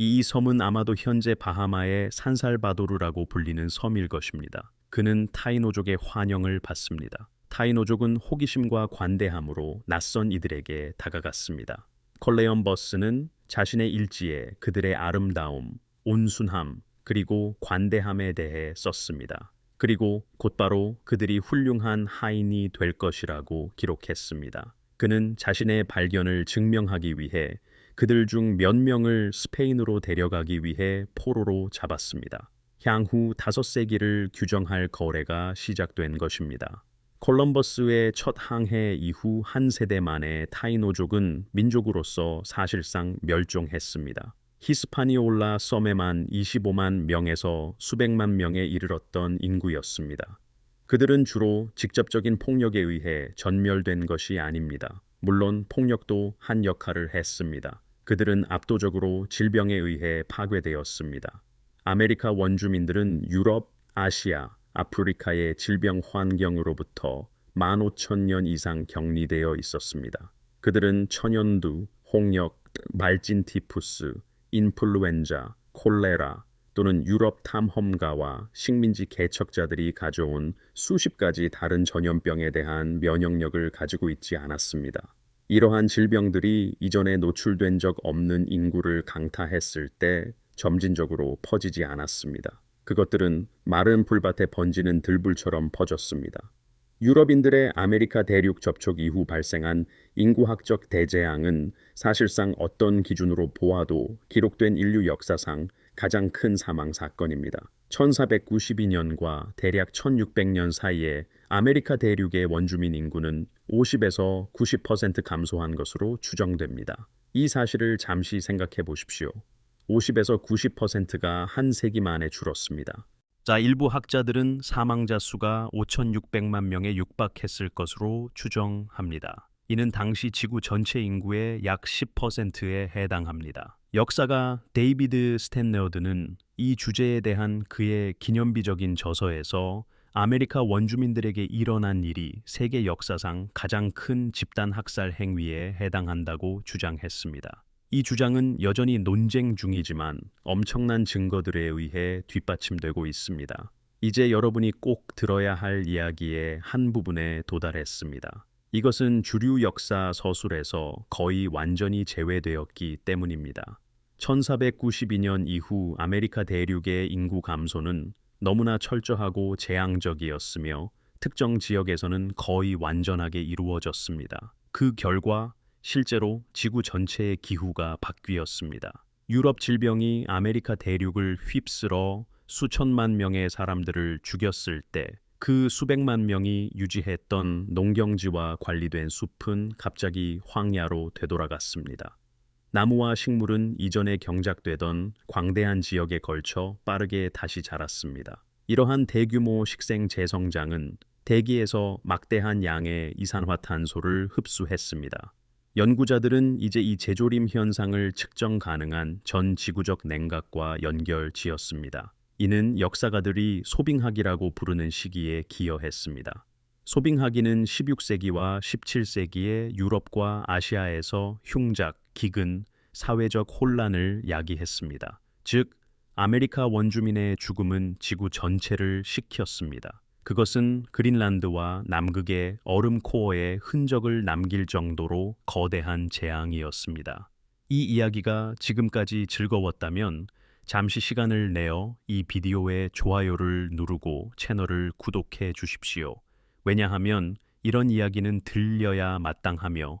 이 섬은 아마도 현재 바하마의 산살바도르라고 불리는 섬일 것입니다. 그는 타이노족의 환영을 받습니다. 타이노족은 호기심과 관대함으로 낯선 이들에게 다가갔습니다. 콜럼버스는 자신의 일지에 그들의 아름다움, 온순함, 그리고 관대함에 대해 썼습니다. 그리고 곧바로 그들이 훌륭한 하인이 될 것이라고 기록했습니다. 그는 자신의 발견을 증명하기 위해 그들 중 몇 명을 스페인으로 데려가기 위해 포로로 잡았습니다. 향후 5세기를 규정할 거래가 시작된 것입니다. 콜럼버스의 첫 항해 이후 한 세대 만에 타이노족은 민족으로서 사실상 멸종했습니다. 히스파니올라 섬에만 25만 명에서 수백만 명에 이르렀던 인구였습니다. 그들은 주로 직접적인 폭력에 의해 전멸된 것이 아닙니다. 물론 폭력도 한 역할을 했습니다. 그들은 압도적으로 질병에 의해 파괴되었습니다. 아메리카 원주민들은 유럽, 아시아, 아프리카의 질병 환경으로부터 15,000년 이상 격리되어 있었습니다. 그들은 천연두, 홍역, 말진 티푸스, 인플루엔자, 콜레라 또는 유럽 탐험가와 식민지 개척자들이 가져온 수십 가지 다른 전염병에 대한 면역력을 가지고 있지 않았습니다. 이러한 질병들이 이전에 노출된 적 없는 인구를 강타했을 때 점진적으로 퍼지지 않았습니다. 그것들은 마른 풀밭에 번지는 들불처럼 퍼졌습니다. 유럽인들의 아메리카 대륙 접촉 이후 발생한 인구학적 대재앙은 사실상 어떤 기준으로 보아도 기록된 인류 역사상 가장 큰 사망 사건입니다. 1492년과 대략 1600년 사이에 아메리카 대륙의 원주민 인구는 50에서 90% 감소한 것으로 추정됩니다. 이 사실을 잠시 생각해 보십시오. 50에서 90%가 한 세기 만에 줄었습니다. 일부 학자들은 사망자 수가 5,600만 명에 육박했을 것으로 추정합니다. 이는 당시 지구 전체 인구의 약 10%에 해당합니다. 역사가 데이비드 스탠레어드는 이 주제에 대한 그의 기념비적인 저서에서 아메리카 원주민들에게 일어난 일이 세계 역사상 가장 큰 집단 학살 행위에 해당한다고 주장했습니다. 이 주장은 여전히 논쟁 중이지만 엄청난 증거들에 의해 뒷받침되고 있습니다. 이제 여러분이 꼭 들어야 할 이야기의 한 부분에 도달했습니다. 이것은 주류 역사 서술에서 거의 완전히 제외되었기 때문입니다. 1492년 이후 아메리카 대륙의 인구 감소는 너무나 철저하고 재앙적이었으며 특정 지역에서는 거의 완전하게 이루어졌습니다. 그 결과 실제로 지구 전체의 기후가 바뀌었습니다. 유럽 질병이 아메리카 대륙을 휩쓸어 수천만 명의 사람들을 죽였을 때 그 수백만 명이 유지했던 농경지와 관리된 숲은 갑자기 황야로 되돌아갔습니다. 나무와 식물은 이전에 경작되던 광대한 지역에 걸쳐 빠르게 다시 자랐습니다. 이러한 대규모 식생 재성장은 대기에서 막대한 양의 이산화탄소를 흡수했습니다. 연구자들은 이제 이 재조림 현상을 측정 가능한 전 지구적 냉각과 연결 지었습니다. 이는 역사가들이 소빙학이라고 부르는 시기에 기여했습니다. 소빙학기는 16세기와 17세기에 유럽과 아시아에서 흉작, 기근, 사회적 혼란을 야기했습니다. 즉, 아메리카 원주민의 죽음은 지구 전체를 식혔습니다. 그것은 그린란드와 남극의 얼음 코어에 흔적을 남길 정도로 거대한 재앙이었습니다. 이 이야기가 지금까지 즐거웠다면 잠시 시간을 내어 이 비디오에 좋아요를 누르고 채널을 구독해 주십시오. 왜냐하면 이런 이야기는 들려야 마땅하며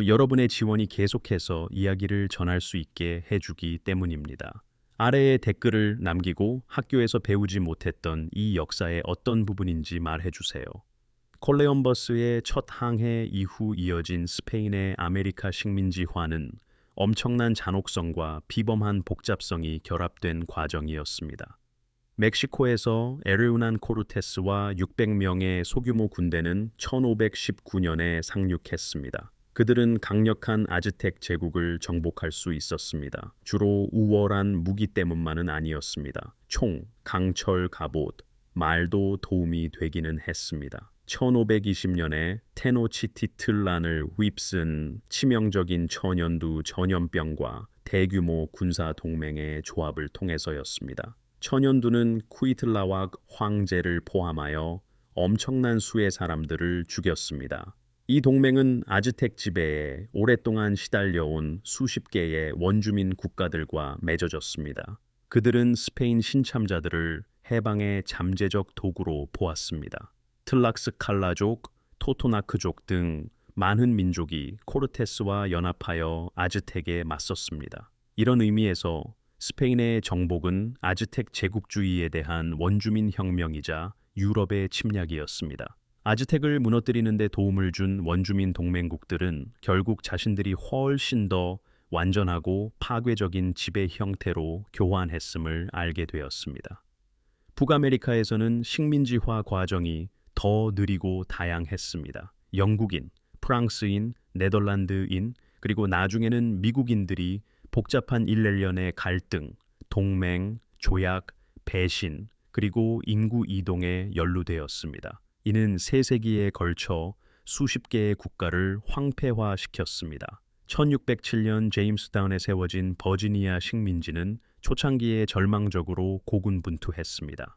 여러분의 지원이 계속해서 이야기를 전할 수 있게 해주기 때문입니다. 아래에 댓글을 남기고 학교에서 배우지 못했던 이 역사의 어떤 부분인지 말해주세요. 콜레엄버스의 첫 항해 이후 이어진 스페인의 아메리카 식민지화는 엄청난 잔혹성과 비범한 복잡성이 결합된 과정이었습니다. 멕시코에서 에르우난 코르테스와 600명의 소규모 군대는 1519년에 상륙했습니다. 그들은 강력한 아즈텍 제국을 정복할 수 있었습니다. 주로 우월한 무기 때문만은 아니었습니다. 총, 강철, 갑옷, 말도 도움이 되기는 했습니다. 1520년에 테노치티틀란을 휩쓴 치명적인 천연두 전염병과 대규모 군사 동맹의 조합을 통해서였습니다. 천연두는 쿠이틀라왁 황제를 포함하여 엄청난 수의 사람들을 죽였습니다. 이 동맹은 아즈텍 지배에 오랫동안 시달려온 수십 개의 원주민 국가들과 맺어졌습니다. 그들은 스페인 신참자들을 해방의 잠재적 도구로 보았습니다. 틀락스칼라족, 토토나크족 등 많은 민족이 코르테스와 연합하여 아즈텍에 맞섰습니다. 이런 의미에서 스페인의 정복은 아즈텍 제국주의에 대한 원주민 혁명이자 유럽의 침략이었습니다. 아즈텍을 무너뜨리는 데 도움을 준 원주민 동맹국들은 결국 자신들이 훨씬 더 완전하고 파괴적인 지배 형태로 교환했음을 알게 되었습니다. 북아메리카에서는 식민지화 과정이 더 느리고 다양했습니다. 영국인, 프랑스인, 네덜란드인, 그리고 나중에는 미국인들이 복잡한 일련의 갈등, 동맹, 조약, 배신, 그리고 인구 이동에 연루되었습니다. 이는 3세기에 걸쳐 수십 개의 국가를 황폐화시켰습니다. 1607년 제임스타운에 세워진 버지니아 식민지는 초창기에 절망적으로 고군분투했습니다.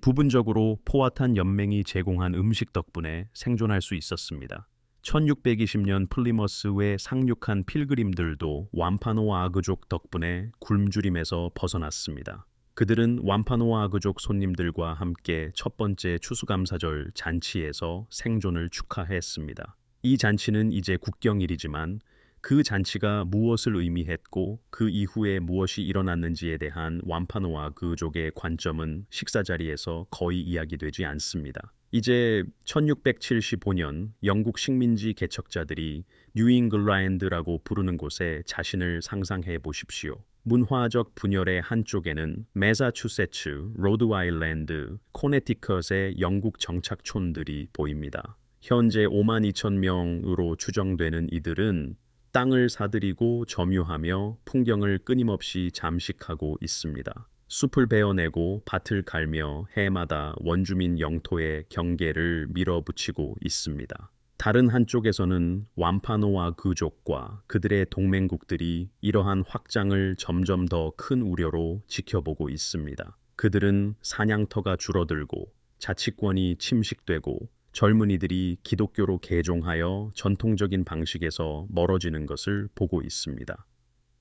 부분적으로 포화탄 연맹이 제공한 음식 덕분에 생존할 수 있었습니다. 1620년 플리머스에 상륙한 필그림들도 완파노아그족 덕분에 굶주림에서 벗어났습니다. 그들은 완파노아그족 손님들과 함께 첫 번째 추수감사절 잔치에서 생존을 축하했습니다. 이 잔치는 이제 국경일이지만 그 잔치가 무엇을 의미했고 그 이후에 무엇이 일어났는지에 대한 완파노아그족의 관점은 식사 자리에서 거의 이야기되지 않습니다. 이제 1675년 영국 식민지 개척자들이 뉴잉글랜드라고 부르는 곳에 자신을 상상해 보십시오. 문화적 분열의 한쪽에는 매사추세츠, 로드아일랜드, 코네티컷의 영국 정착촌들이 보입니다. 현재 52,000명으로 추정되는 이들은 땅을 사들이고 점유하며 풍경을 끊임없이 잠식하고 있습니다. 숲을 베어내고 밭을 갈며 해마다 원주민 영토의 경계를 밀어붙이고 있습니다. 다른 한쪽에서는 완파노아 그족과 그들의 동맹국들이 이러한 확장을 점점 더 큰 우려로 지켜보고 있습니다. 그들은 사냥터가 줄어들고 자치권이 침식되고 젊은이들이 기독교로 개종하여 전통적인 방식에서 멀어지는 것을 보고 있습니다.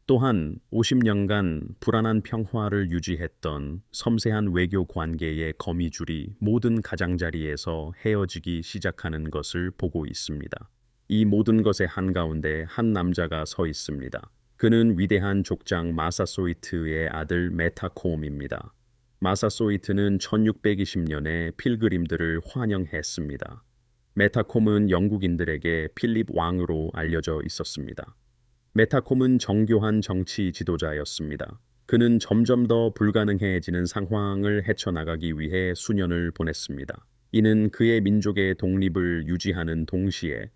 또한 50년간 불안한 평화를 유지했던 섬세한 외교 관계의 거미줄이 모든 가장자리에서 헤어지기 시작하는 것을 보고 있습니다. 이 모든 것의 한가운데 한 남자가 서 있습니다. 그는 위대한 족장 마사소이트의 아들 메타콤입니다. 마사소이트는 1620년에 필그림들을 환영했습니다. 메타콤은 영국인들에게 필립 왕으로 알려져 있었습니다. 메타콤은 정교한 정치 지도자였습니다. 그는 점점 더 불가능해지는 상황을 헤쳐나가기 위해 수년을 보냈습니다. 이는 그의 민족의 독립을 유지하는 동시에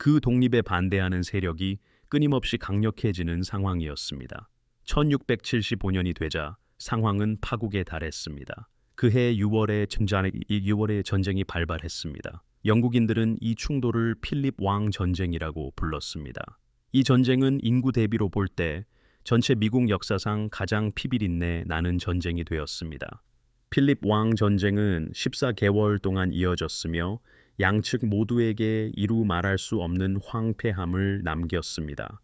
그 독립에 반대하는 세력이 끊임없이 강력해지는 상황이었습니다. 1675년이 되자 상황은 파국에 달했습니다. 그해 6월에 전쟁이 발발했습니다. 영국인들은 이 충돌을 필립 왕 전쟁이라고 불렀습니다. 이 전쟁은 인구 대비로 볼 때 전체 미국 역사상 가장 피비린내 나는 전쟁이 되었습니다. 필립 왕 전쟁은 14개월 동안 이어졌으며 양측 모두에게 이루 말할 수 없는 황폐함을 남겼습니다.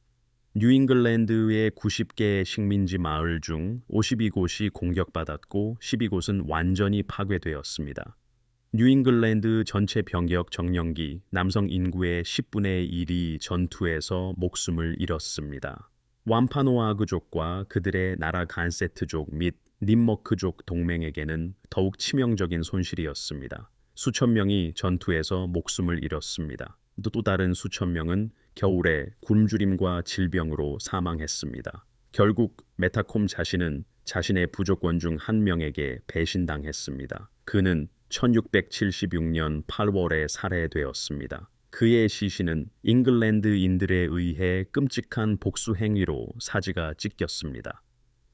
뉴잉글랜드의 90개의 식민지 마을 중 52곳이 공격받았고 12곳은 완전히 파괴되었습니다. 뉴잉글랜드 전체 병력 정령기 남성 인구의 10분의 1이 전투에서 목숨을 잃었습니다. 완파노아그족과 그들의 나라간세트족 및 님머크족 동맹에게는 더욱 치명적인 손실이었습니다. 수천 명이 전투에서 목숨을 잃었습니다. 또 다른 수천 명은 겨울에 굶주림과 질병으로 사망했습니다. 결국 메타콤 자신은 자신의 부족원 중 한 명에게 배신당했습니다. 그는 1676년 8월에 살해되었습니다. 그의 시신은 잉글랜드인들에 의해 끔찍한 복수 행위로 사지가 찢겼습니다.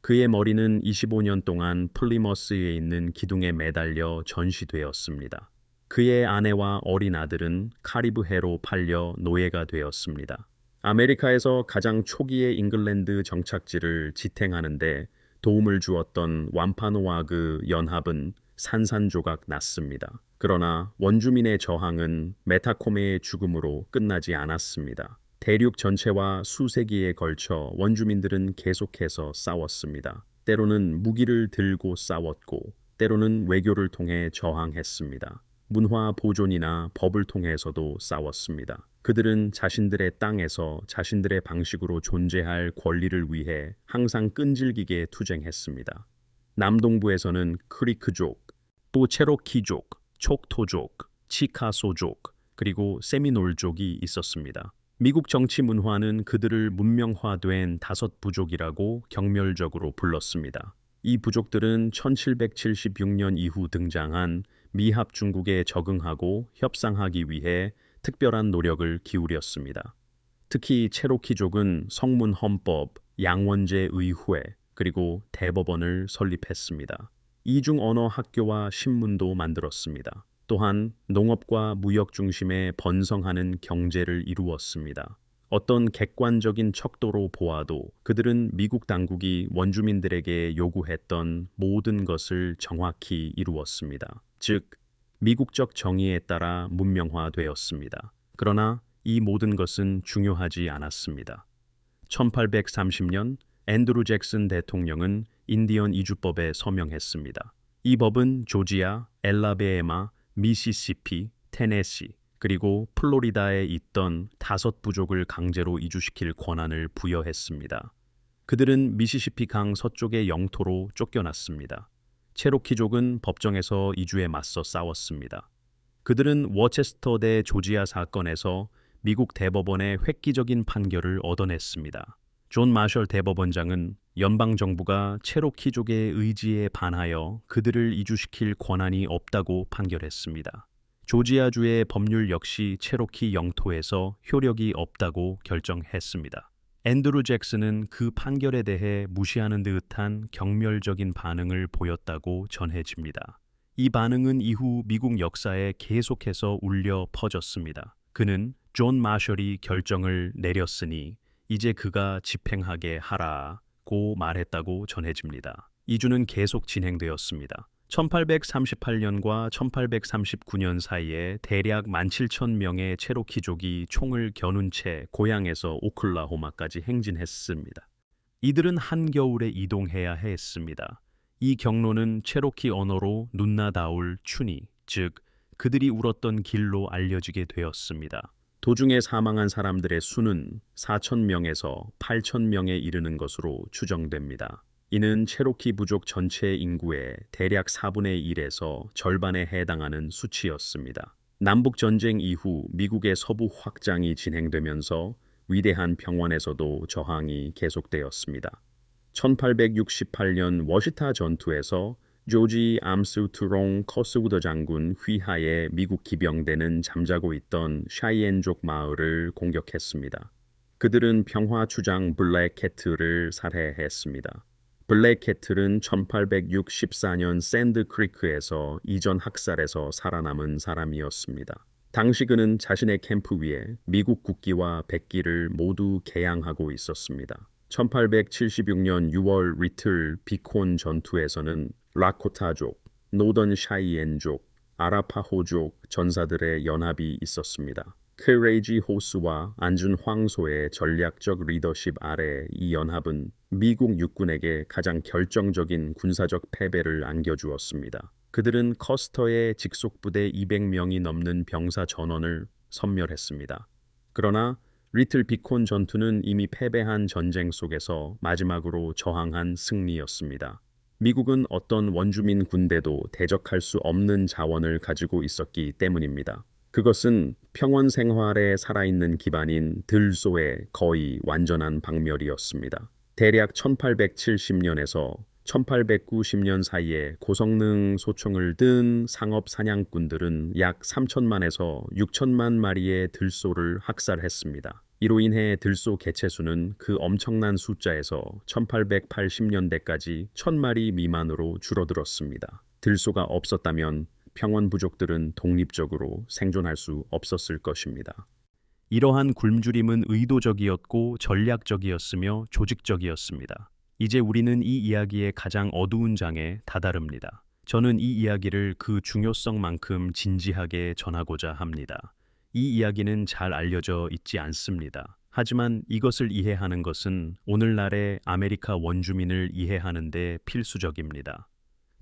그의 머리는 25년 동안 플리머스에 있는 기둥에 매달려 전시되었습니다. 그의 아내와 어린 아들은 카리브해로 팔려 노예가 되었습니다. 아메리카에서 가장 초기의 잉글랜드 정착지를 지탱하는데 도움을 주었던 완파노아그 연합은 산산조각 났습니다. 그러나 원주민의 저항은 메타코메의 죽음으로 끝나지 않았습니다. 대륙 전체와 수세기에 걸쳐 원주민들은 계속해서 싸웠습니다. 때로는 무기를 들고 싸웠고 때로는 외교를 통해 저항했습니다. 문화 보존이나 법을 통해서도 싸웠습니다. 그들은 자신들의 땅에서 자신들의 방식으로 존재할 권리를 위해 항상 끈질기게 투쟁했습니다. 남동부에서는 크리크족, 또 체로키족, 촉토족, 치카소족, 그리고 세미놀족이 있었습니다. 미국 정치 문화는 그들을 문명화된 다섯 부족이라고 경멸적으로 불렀습니다. 이 부족들은 1776년 이후 등장한 미합 중국에 적응하고 협상하기 위해 특별한 노력을 기울였습니다. 특히 체로키족은 성문 헌법, 양원제 의회, 그리고 대법원을 설립했습니다. 이중 언어 학교와 신문도 만들었습니다. 또한 농업과 무역 중심의 번성하는 경제를 이루었습니다. 어떤 객관적인 척도로 보아도 그들은 미국 당국이 원주민들에게 요구했던 모든 것을 정확히 이루었습니다. 즉, 미국적 정의에 따라 문명화되었습니다. 그러나 이 모든 것은 중요하지 않았습니다. 1830년 앤드루 잭슨 대통령은 인디언 이주법에 서명했습니다. 이 법은 조지아, 엘라베마, 미시시피, 테네시, 그리고 플로리다에 있던 다섯 부족을 강제로 이주시킬 권한을 부여했습니다. 그들은 미시시피 강 서쪽의 영토로 쫓겨났습니다. 체로키족은 법정에서 이주에 맞서 싸웠습니다. 그들은 워체스터 대 조지아 사건에서 미국 대법원의 획기적인 판결을 얻어냈습니다. 존 마셜 대법원장은 연방정부가 체로키족의 의지에 반하여 그들을 이주시킬 권한이 없다고 판결했습니다. 조지아주의 법률 역시 체로키 영토에서 효력이 없다고 결정했습니다. 앤드루 잭슨은 그 판결에 대해 무시하는 듯한 경멸적인 반응을 보였다고 전해집니다. 이 반응은 이후 미국 역사에 계속해서 울려 퍼졌습니다. 그는 존 마셜이 결정을 내렸으니 이제 그가 집행하게 하라고 말했다고 전해집니다. 이주는 계속 진행되었습니다. 1838년과 1839년 사이에 대략 17,000명의 체로키족이 총을 겨눈 채 고향에서 오클라호마까지 행진했습니다. 이들은 한겨울에 이동해야 했습니다. 이 경로는 체로키 언어로 눈나다울 추니, 즉 그들이 울었던 길로 알려지게 되었습니다. 도중에 사망한 사람들의 수는 4,000명에서 8,000명에 이르는 것으로 추정됩니다. 이는 체로키 부족 전체 인구의 대략 4분의 1에서 절반에 해당하는 수치였습니다. 남북전쟁 이후 미국의 서부 확장이 진행되면서 위대한 평원에서도 저항이 계속되었습니다. 1868년 워시타 전투에서 조지 암스트롱 커스우더 장군 휘하에 미국 기병대는 잠자고 있던 샤이엔족 마을을 공격했습니다. 그들은 평화주장 블랙캐틀을 살해했습니다. 블랙캐틀은 1864년 샌드 크리크에서 이전 학살에서 살아남은 사람이었습니다. 당시 그는 자신의 캠프 위에 미국 국기와 백기를 모두 개양하고 있었습니다. 1876년 6월 리틀 비콘 전투에서는 라코타족, 노던 샤이엔족, 아라파호족 전사들의 연합이 있었습니다. 크레이지 호스와 안준 황소의 전략적 리더십 아래 이 연합은 미국 육군에게 가장 결정적인 군사적 패배를 안겨주었습니다. 그들은 커스터의 직속부대 200명이 넘는 병사 전원을 섬멸했습니다. 그러나 리틀 비콘 전투는 이미 패배한 전쟁 속에서 마지막으로 저항한 승리였습니다. 미국은 어떤 원주민 군대도 대적할 수 없는 자원을 가지고 있었기 때문입니다. 그것은 평원 생활에 살아있는 기반인 들소의 거의 완전한 박멸이었습니다. 대략 1870년에서 1890년 사이에 고성능 소총을 든 상업 사냥꾼들은 약 3천만에서 6천만 마리의 들소를 학살했습니다. 이로 인해 들소 개체수는 그 엄청난 숫자에서 1880년대까지 1000마리 미만으로 줄어들었습니다. 들소가 없었다면 평원 부족들은 독립적으로 생존할 수 없었을 것입니다. 이러한 굶주림은 의도적이었고 전략적이었으며 조직적이었습니다. 이제 우리는 이 이야기의 가장 어두운 장에 다다릅니다. 저는 이 이야기를 그 중요성만큼 진지하게 전하고자 합니다. 이 이야기는 잘 알려져 있지 않습니다. 하지만 이것을 이해하는 것은 오늘날의 아메리카 원주민을 이해하는 데 필수적입니다.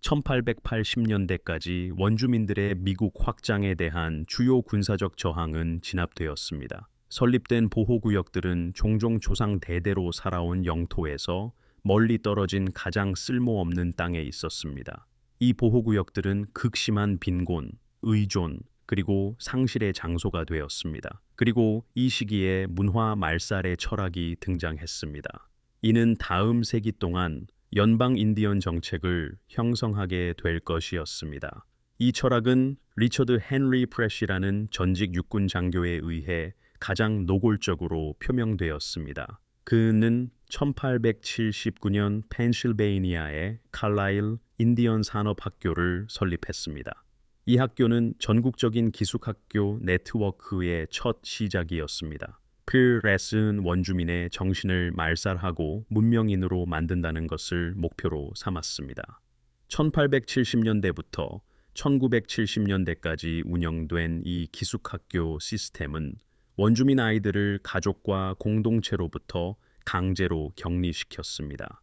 1880년대까지 원주민들의 미국 확장에 대한 주요 군사적 저항은 진압되었습니다. 설립된 보호구역들은 종종 조상 대대로 살아온 영토에서 멀리 떨어진 가장 쓸모없는 땅에 있었습니다. 이 보호구역들은 극심한 빈곤, 의존, 그리고 상실의 장소가 되었습니다. 그리고 이 시기에 문화 말살의 철학이 등장했습니다. 이는 다음 세기 동안 연방 인디언 정책을 형성하게 될 것이었습니다. 이 철학은 리처드 헨리 프레시라는 전직 육군 장교에 의해 가장 노골적으로 표명되었습니다. 그는 1879년 펜실베이니아의 칼라일 인디언 산업학교를 설립했습니다. 이 학교는 전국적인 기숙학교 네트워크의 첫 시작이었습니다. 프레스는 원주민의 정신을 말살하고 문명인으로 만든다는 것을 목표로 삼았습니다. 1870년대부터 1970년대까지 운영된 이 기숙학교 시스템은 원주민 아이들을 가족과 공동체로부터 강제로 격리시켰습니다.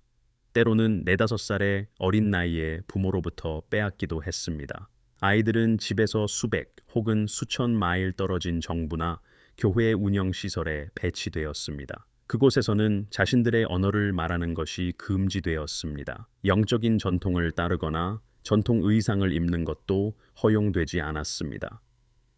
때로는 4~5살의 어린 나이에 부모로부터 빼앗기도 했습니다. 아이들은 집에서 수백 혹은 수천 마일 떨어진 정부나 교회 운영시설에 배치되었습니다. 그곳에서는 자신들의 언어를 말하는 것이 금지되었습니다. 영적인 전통을 따르거나 전통 의상을 입는 것도 허용되지 않았습니다.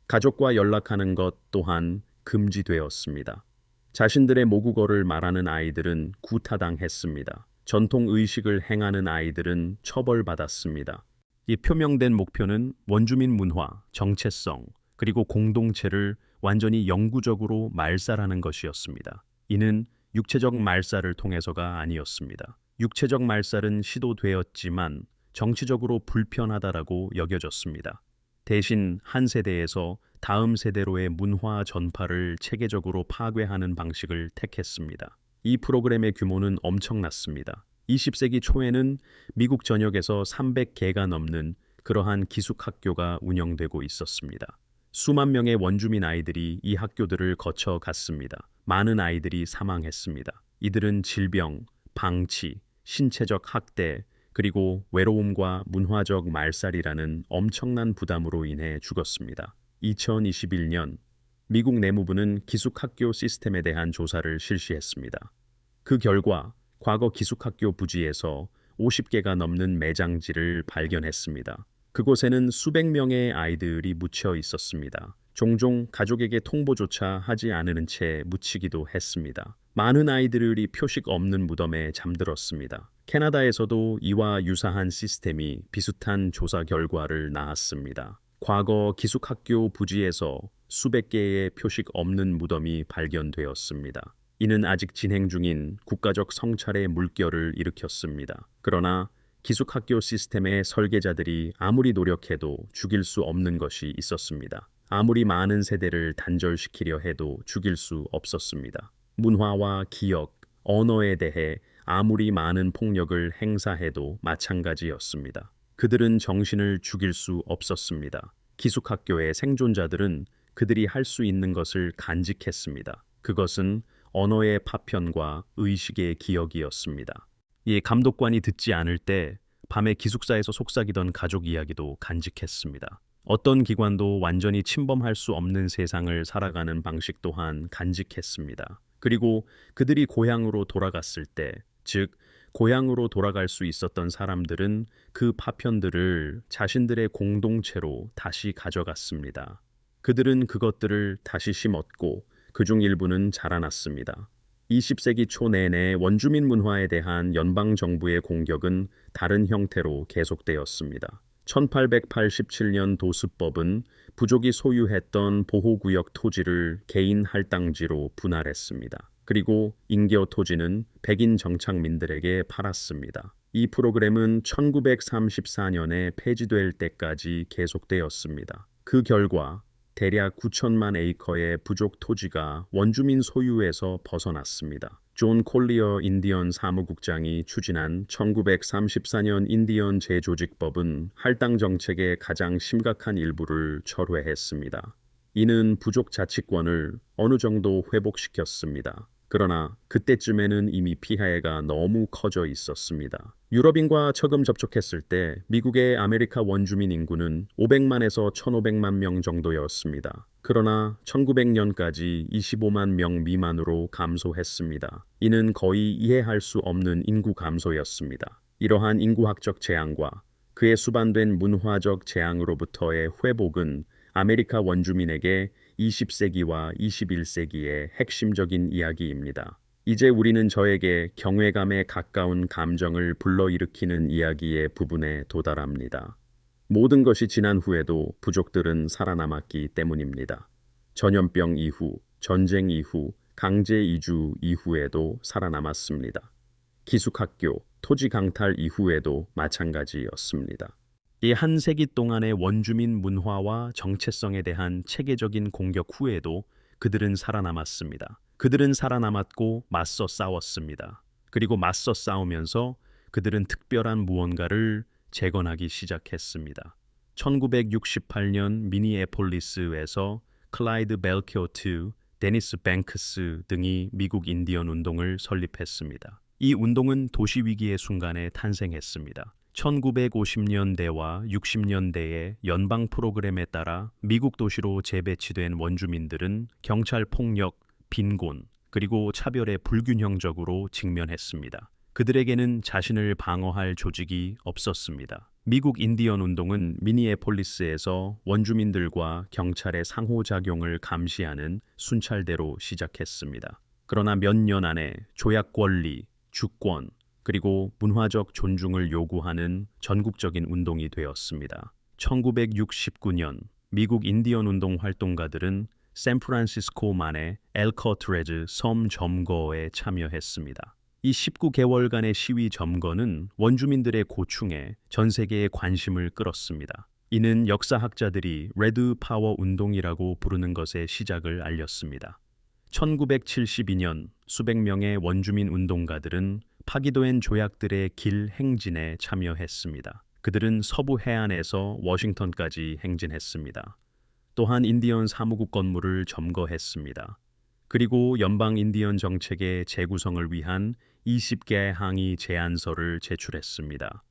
가족과 연락하는 것 또한 금지되었습니다. 자신들의 모국어를 말하는 아이들은 구타당했습니다. 전통 의식을 행하는 아이들은 처벌받았습니다. 이 표명된 목표는 원주민 문화, 정체성, 그리고 공동체를 완전히 영구적으로 말살하는 것이었습니다. 이는 육체적 말살을 통해서가 아니었습니다. 육체적 말살은 시도되었지만 정치적으로 불편하다라고 여겨졌습니다. 대신 한 세대에서 다음 세대로의 문화 전파를 체계적으로 파괴하는 방식을 택했습니다. 이 프로그램의 규모는 엄청났습니다. 20세기 초에는 미국 전역에서 300개가 넘는 그러한 기숙학교가 운영되고 있었습니다. 수만 명의 원주민 아이들이 이 학교들을 거쳐 갔습니다. 많은 아이들이 사망했습니다. 이들은 질병, 방치, 신체적 학대, 그리고 외로움과 문화적 말살이라는 엄청난 부담으로 인해 죽었습니다. 2021년 미국 내무부는 기숙학교 시스템에 대한 조사를 실시했습니다. 그 결과 과거 기숙학교 부지에서 50개가 넘는 매장지를 발견했습니다. 그곳에는 수백 명의 아이들이 묻혀 있었습니다. 종종 가족에게 통보조차 하지 않은 채 묻히기도 했습니다. 많은 아이들이 표식 없는 무덤에 잠들었습니다. 캐나다에서도 이와 유사한 시스템이 비슷한 조사 결과를 낳았습니다. 과거 기숙학교 부지에서 수백 개의 표식 없는 무덤이 발견되었습니다. 이는 아직 진행 중인 국가적 성찰의 물결을 일으켰습니다. 그러나 기숙학교 시스템의 설계자들이 아무리 노력해도 죽일 수 없는 것이 있었습니다. 아무리 많은 세대를 단절시키려 해도 죽일 수 없었습니다. 문화와 기억, 언어에 대해 아무리 많은 폭력을 행사해도 마찬가지였습니다. 그들은 정신을 죽일 수 없었습니다. 기숙학교의 생존자들은 그들이 할 수 있는 것을 간직했습니다. 그것은 언어의 파편과 의식의 기억이었습니다. 이 감독관이 듣지 않을 때 밤에 기숙사에서 속삭이던 가족 이야기도 간직했습니다. 어떤 기관도 완전히 침범할 수 없는 세상을 살아가는 방식 또한 간직했습니다. 그리고 그들이 고향으로 돌아갔을 때, 즉 고향으로 돌아갈 수 있었던 사람들은 그 파편들을 자신들의 공동체로 다시 가져갔습니다. 그들은 그것들을 다시 심었고 그중 일부는 자라났습니다. 20세기 초 내내 원주민 문화에 대한 연방 정부의 공격은 다른 형태로 계속되었습니다. 1887년 도수법은 부족이 소유했던 보호구역 토지를 개인 할당지로 분할했습니다. 그리고 잉여 토지는 백인 정착민들에게 팔았습니다. 이 프로그램은 1934년에 폐지될 때까지 계속되었습니다. 그 결과 대략 9천만 에이커의 부족 토지가 원주민 소유에서 벗어났습니다. 존 콜리어 인디언 사무국장이 추진한 1934년 인디언 재조직법은 할당 정책의 가장 심각한 일부를 철회했습니다. 이는 부족 자치권을 어느 정도 회복시켰습니다. 그러나 그때쯤에는 이미 피해가 너무 커져 있었습니다. 유럽인과 처음 접촉했을 때 미국의 아메리카 원주민 인구는 500만에서 1,500만 명 정도였습니다. 그러나 1900년까지 25만 명 미만으로 감소했습니다. 이는 거의 이해할 수 없는 인구 감소였습니다. 이러한 인구학적 재앙과 그에 수반된 문화적 재앙으로부터의 회복은 아메리카 원주민에게 20세기와 21세기의 핵심적인 이야기입니다. 이제 우리는 저에게 경외감에 가까운 감정을 불러일으키는 이야기의 부분에 도달합니다. 모든 것이 지난 후에도 부족들은 살아남았기 때문입니다. 전염병 이후, 전쟁 이후, 강제 이주 이후에도 살아남았습니다. 기숙학교, 토지 강탈 이후에도 마찬가지였습니다. 이 한 세기 동안의 원주민 문화와 정체성에 대한 체계적인 공격 후에도 그들은 살아남았습니다. 그들은 살아남았고 맞서 싸웠습니다. 그리고 맞서 싸우면서 그들은 특별한 무언가를 재건하기 시작했습니다. 1968년 미니애폴리스에서 클라이드 벨케오트, 데니스 뱅크스 등이 미국 인디언 운동을 설립했습니다. 이 운동은 도시 위기의 순간에 탄생했습니다. 1950년대와 60년대의 연방 프로그램에 따라 미국 도시로 재배치된 원주민들은 경찰 폭력, 빈곤, 그리고 차별에 불균형적으로 직면했습니다. 그들에게는 자신을 방어할 조직이 없었습니다. 미국 인디언 운동은 미니애폴리스에서 원주민들과 경찰의 상호작용을 감시하는 순찰대로 시작했습니다. 그러나 몇 년 안에 조약 권리, 주권, 그리고 문화적 존중을 요구하는 전국적인 운동이 되었습니다. 1969년 미국 인디언 운동 활동가들은 샌프란시스코만의 엘커트레즈 섬 점거에 참여했습니다. 이 19개월간의 시위 점거는 원주민들의 고충에 전 세계의 관심을 끌었습니다. 이는 역사학자들이 레드 파워 운동이라고 부르는 것의 시작을 알렸습니다. 1972년 수백 명의 원주민 운동가들은 파기도엔 조약들의 길 행진에 참여했습니다. 그들은 서부 해안에서 워싱턴까지 행진했습니다. 또한 인디언 사무국 건물을 점거했습니다. 그리고 연방 인디언 정책의 재구성을 위한 20개 항의 제안서를 제출했습니다.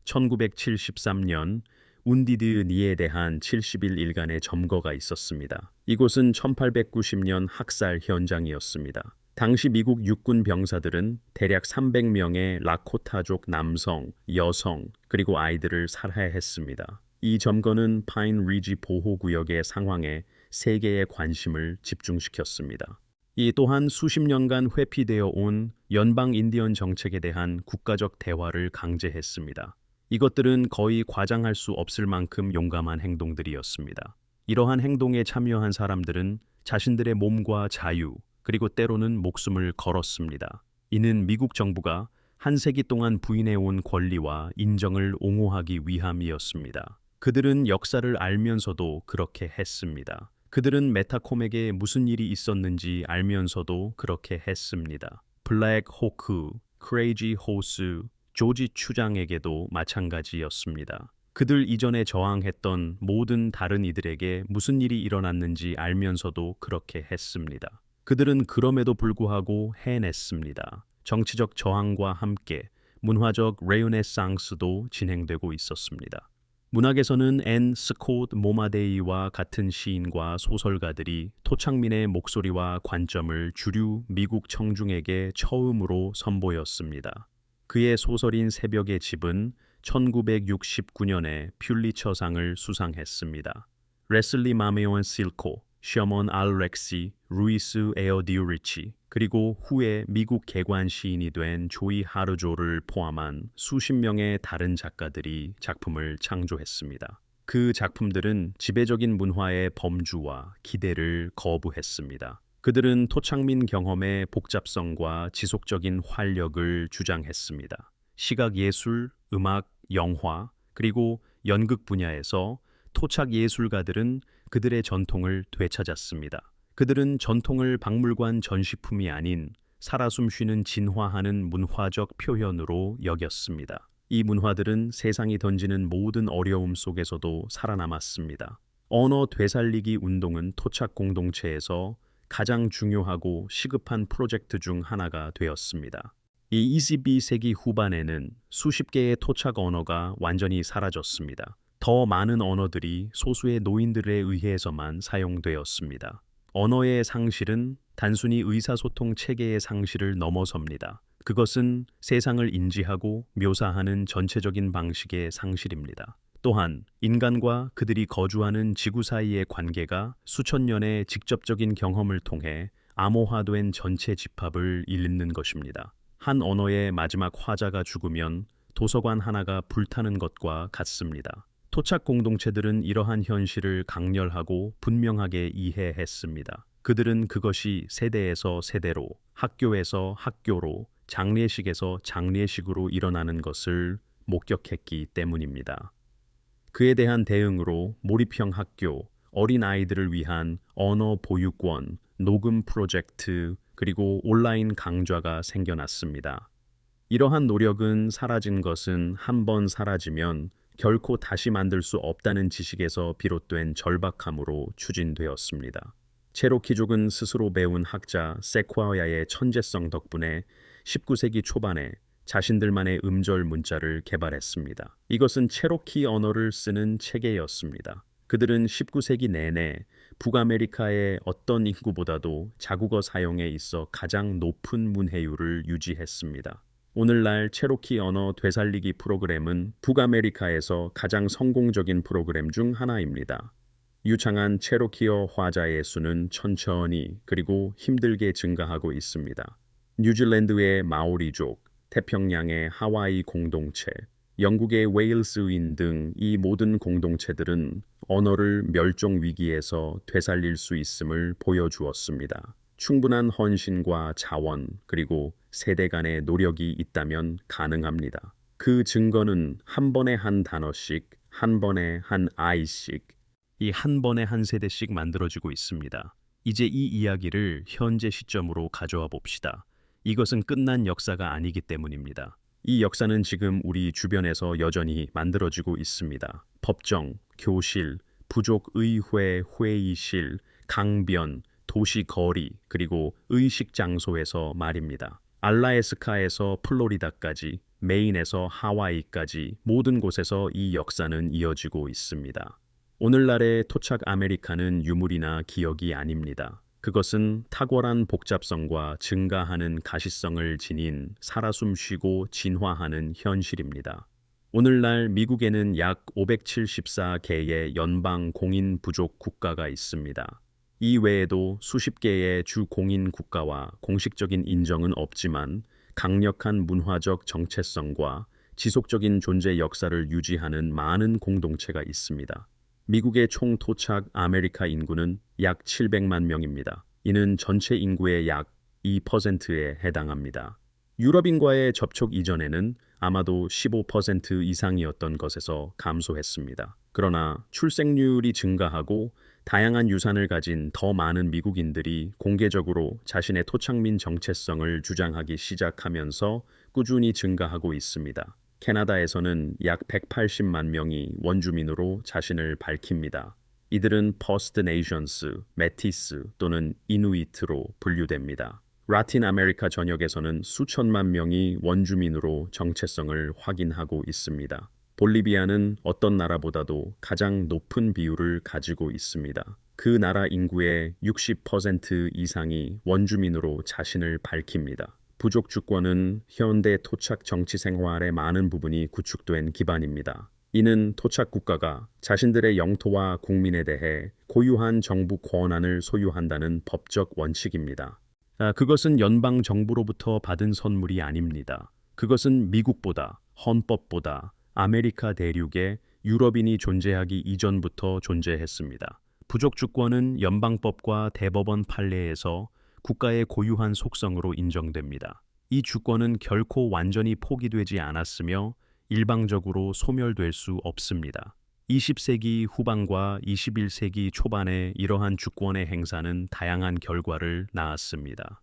1973년 운디드 니에 대한 70일 일간의 점거가 있었습니다. 이곳은 1890년 학살 현장이었습니다. 당시 미국 육군 병사들은 대략 300명의 라코타족 남성, 여성, 그리고 아이들을 살해했습니다. 이 점거는 파인 리지 보호구역의 상황에 세계의 관심을 집중시켰습니다. 이 또한 수십 년간 회피되어 온 연방 인디언 정책에 대한 국가적 대화를 강제했습니다. 이것들은 거의 과장할 수 없을 만큼 용감한 행동들이었습니다. 이러한 행동에 참여한 사람들은 자신들의 몸과 자유, 그리고 때로는 목숨을 걸었습니다. 이는 미국 정부가 한 세기 동안 부인해온 권리와 인정을 옹호하기 위함이었습니다. 그들은 역사를 알면서도 그렇게 했습니다. 그들은 메타콤에게 무슨 일이 있었는지 알면서도 그렇게 했습니다. 블랙 호크, 크레이지 호스, 조지 추장에게도 마찬가지였습니다. 그들 이전에 저항했던 모든 다른 이들에게 무슨 일이 일어났는지 알면서도 그렇게 했습니다. 그들은 그럼에도 불구하고 해냈습니다. 정치적 저항과 함께 문화적 레네상스도 진행되고 있었습니다. 문학에서는 앤 스콧 모마데이와 같은 시인과 소설가들이 토착민의 목소리와 관점을 주류 미국 청중에게 처음으로 선보였습니다. 그의 소설인 새벽의 집은 1969년에 퓰리처상을 수상했습니다. 레슬리 마메온 실코, 셔먼 알렉시, 루이스 에어디우리치, 그리고 후에 미국 개관 시인이 된 조이 하르조를 포함한 수십 명의 다른 작가들이 작품을 창조했습니다. 그 작품들은 지배적인 문화의 범주와 기대를 거부했습니다. 그들은 토착민 경험의 복잡성과 지속적인 활력을 주장했습니다. 시각 예술, 음악, 영화, 그리고 연극 분야에서 토착 예술가들은 그들의 전통을 되찾았습니다. 그들은 전통을 박물관 전시품이 아닌 살아 숨쉬는 진화하는 문화적 표현으로 여겼습니다. 이 문화들은 세상이 던지는 모든 어려움 속에서도 살아남았습니다. 언어 되살리기 운동은 토착 공동체에서 가장 중요하고 시급한 프로젝트 중 하나가 되었습니다. 이 22세기 후반에는 수십 개의 토착 언어가 완전히 사라졌습니다. 더 많은 언어들이 소수의 노인들에 의해서만 사용되었습니다. 언어의 상실은 단순히 의사소통 체계의 상실을 넘어섭니다. 그것은 세상을 인지하고 묘사하는 전체적인 방식의 상실입니다. 또한 인간과 그들이 거주하는 지구 사이의 관계가 수천 년의 직접적인 경험을 통해 암호화된 전체 집합을 잇는 것입니다. 한 언어의 마지막 화자가 죽으면 도서관 하나가 불타는 것과 같습니다. 토착 공동체들은 이러한 현실을 강렬하고 분명하게 이해했습니다. 그들은 그것이 세대에서 세대로, 학교에서 학교로, 장례식에서 장례식으로 일어나는 것을 목격했기 때문입니다. 그에 대한 대응으로 몰입형 학교, 어린 아이들을 위한 언어 보유권, 녹음 프로젝트, 그리고 온라인 강좌가 생겨났습니다. 이러한 노력은 사라진 것은 한 번 사라지면 결코 다시 만들 수 없다는 지식에서 비롯된 절박함으로 추진되었습니다. 체로키족은 스스로 배운 학자 세콰야의 천재성 덕분에 19세기 초반에 자신들만의 음절 문자를 개발했습니다. 이것은 체로키 언어를 쓰는 체계였습니다. 그들은 19세기 내내 북아메리카의 어떤 인구보다도 자국어 사용에 있어 가장 높은 문해율을 유지했습니다. 오늘날 체로키 언어 되살리기 프로그램은 북아메리카에서 가장 성공적인 프로그램 중 하나입니다. 유창한 체로키어 화자의 수는 천천히 그리고 힘들게 증가하고 있습니다. 뉴질랜드의 마오리족, 태평양의 하와이 공동체, 영국의 웨일스인 등 이 모든 공동체들은 언어를 멸종 위기에서 되살릴 수 있음을 보여주었습니다. 충분한 헌신과 자원 그리고 세대 간의 노력이 있다면 가능합니다. 그 증거는 한 번에 한 단어씩, 한 번에 한 아이씩, 이 한 번에 한 세대씩 만들어지고 있습니다. 이제 이 이야기를 현재 시점으로 가져와 봅시다. 이것은 끝난 역사가 아니기 때문입니다. 이 역사는 지금 우리 주변에서 여전히 만들어지고 있습니다. 법정, 교실, 부족의회 회의실, 강변, 도시 거리, 그리고 의식 장소에서 말입니다. 알라스카에서 플로리다까지, 메인에서 하와이까지 모든 곳에서 이 역사는 이어지고 있습니다. 오늘날의 토착 아메리카는 유물이나 기억이 아닙니다. 그것은 탁월한 복잡성과 증가하는 가시성을 지닌 살아 숨쉬고 진화하는 현실입니다. 오늘날 미국에는 약 574개의 연방 공인 부족 국가가 있습니다. 이 외에도 수십 개의 주 공인 국가와 공식적인 인정은 없지만 강력한 문화적 정체성과 지속적인 존재 역사를 유지하는 많은 공동체가 있습니다. 미국의 총 토착 아메리카 인구는 약 700만 명입니다. 이는 전체 인구의 약 2%에 해당합니다. 유럽인과의 접촉 이전에는 아마도 15% 이상이었던 것에서 감소했습니다. 그러나 출생률이 증가하고 다양한 유산을 가진 더 많은 미국인들이 공개적으로 자신의 토착민 정체성을 주장하기 시작하면서 꾸준히 증가하고 있습니다. 캐나다에서는 약 180만 명이 원주민으로 자신을 밝힙니다. 이들은 퍼스트 네이션스, 메티스 또는 이누이트로 분류됩니다. 라틴 아메리카 전역에서는 수천만 명이 원주민으로 정체성을 확인하고 있습니다. 볼리비아는 어떤 나라보다도 가장 높은 비율을 가지고 있습니다. 그 나라 인구의 60% 이상이 원주민으로 자신을 밝힙니다. 부족 주권은 현대 토착 정치 생활의 많은 부분이 구축된 기반입니다. 이는 토착 국가가 자신들의 영토와 국민에 대해 고유한 정부 권한을 소유한다는 법적 원칙입니다. 그것은 연방 정부로부터 받은 선물이 아닙니다. 그것은 미국보다, 헌법보다, 아메리카 대륙에 유럽인이 존재하기 이전부터 존재했습니다. 부족 주권은 연방법과 대법원 판례에서 국가의 고유한 속성으로 인정됩니다. 이 주권은 결코 완전히 포기되지 않았으며 일방적으로 소멸될 수 없습니다. 20세기 후반과 21세기 초반에 이러한 주권의 행사는 다양한 결과를 낳았습니다.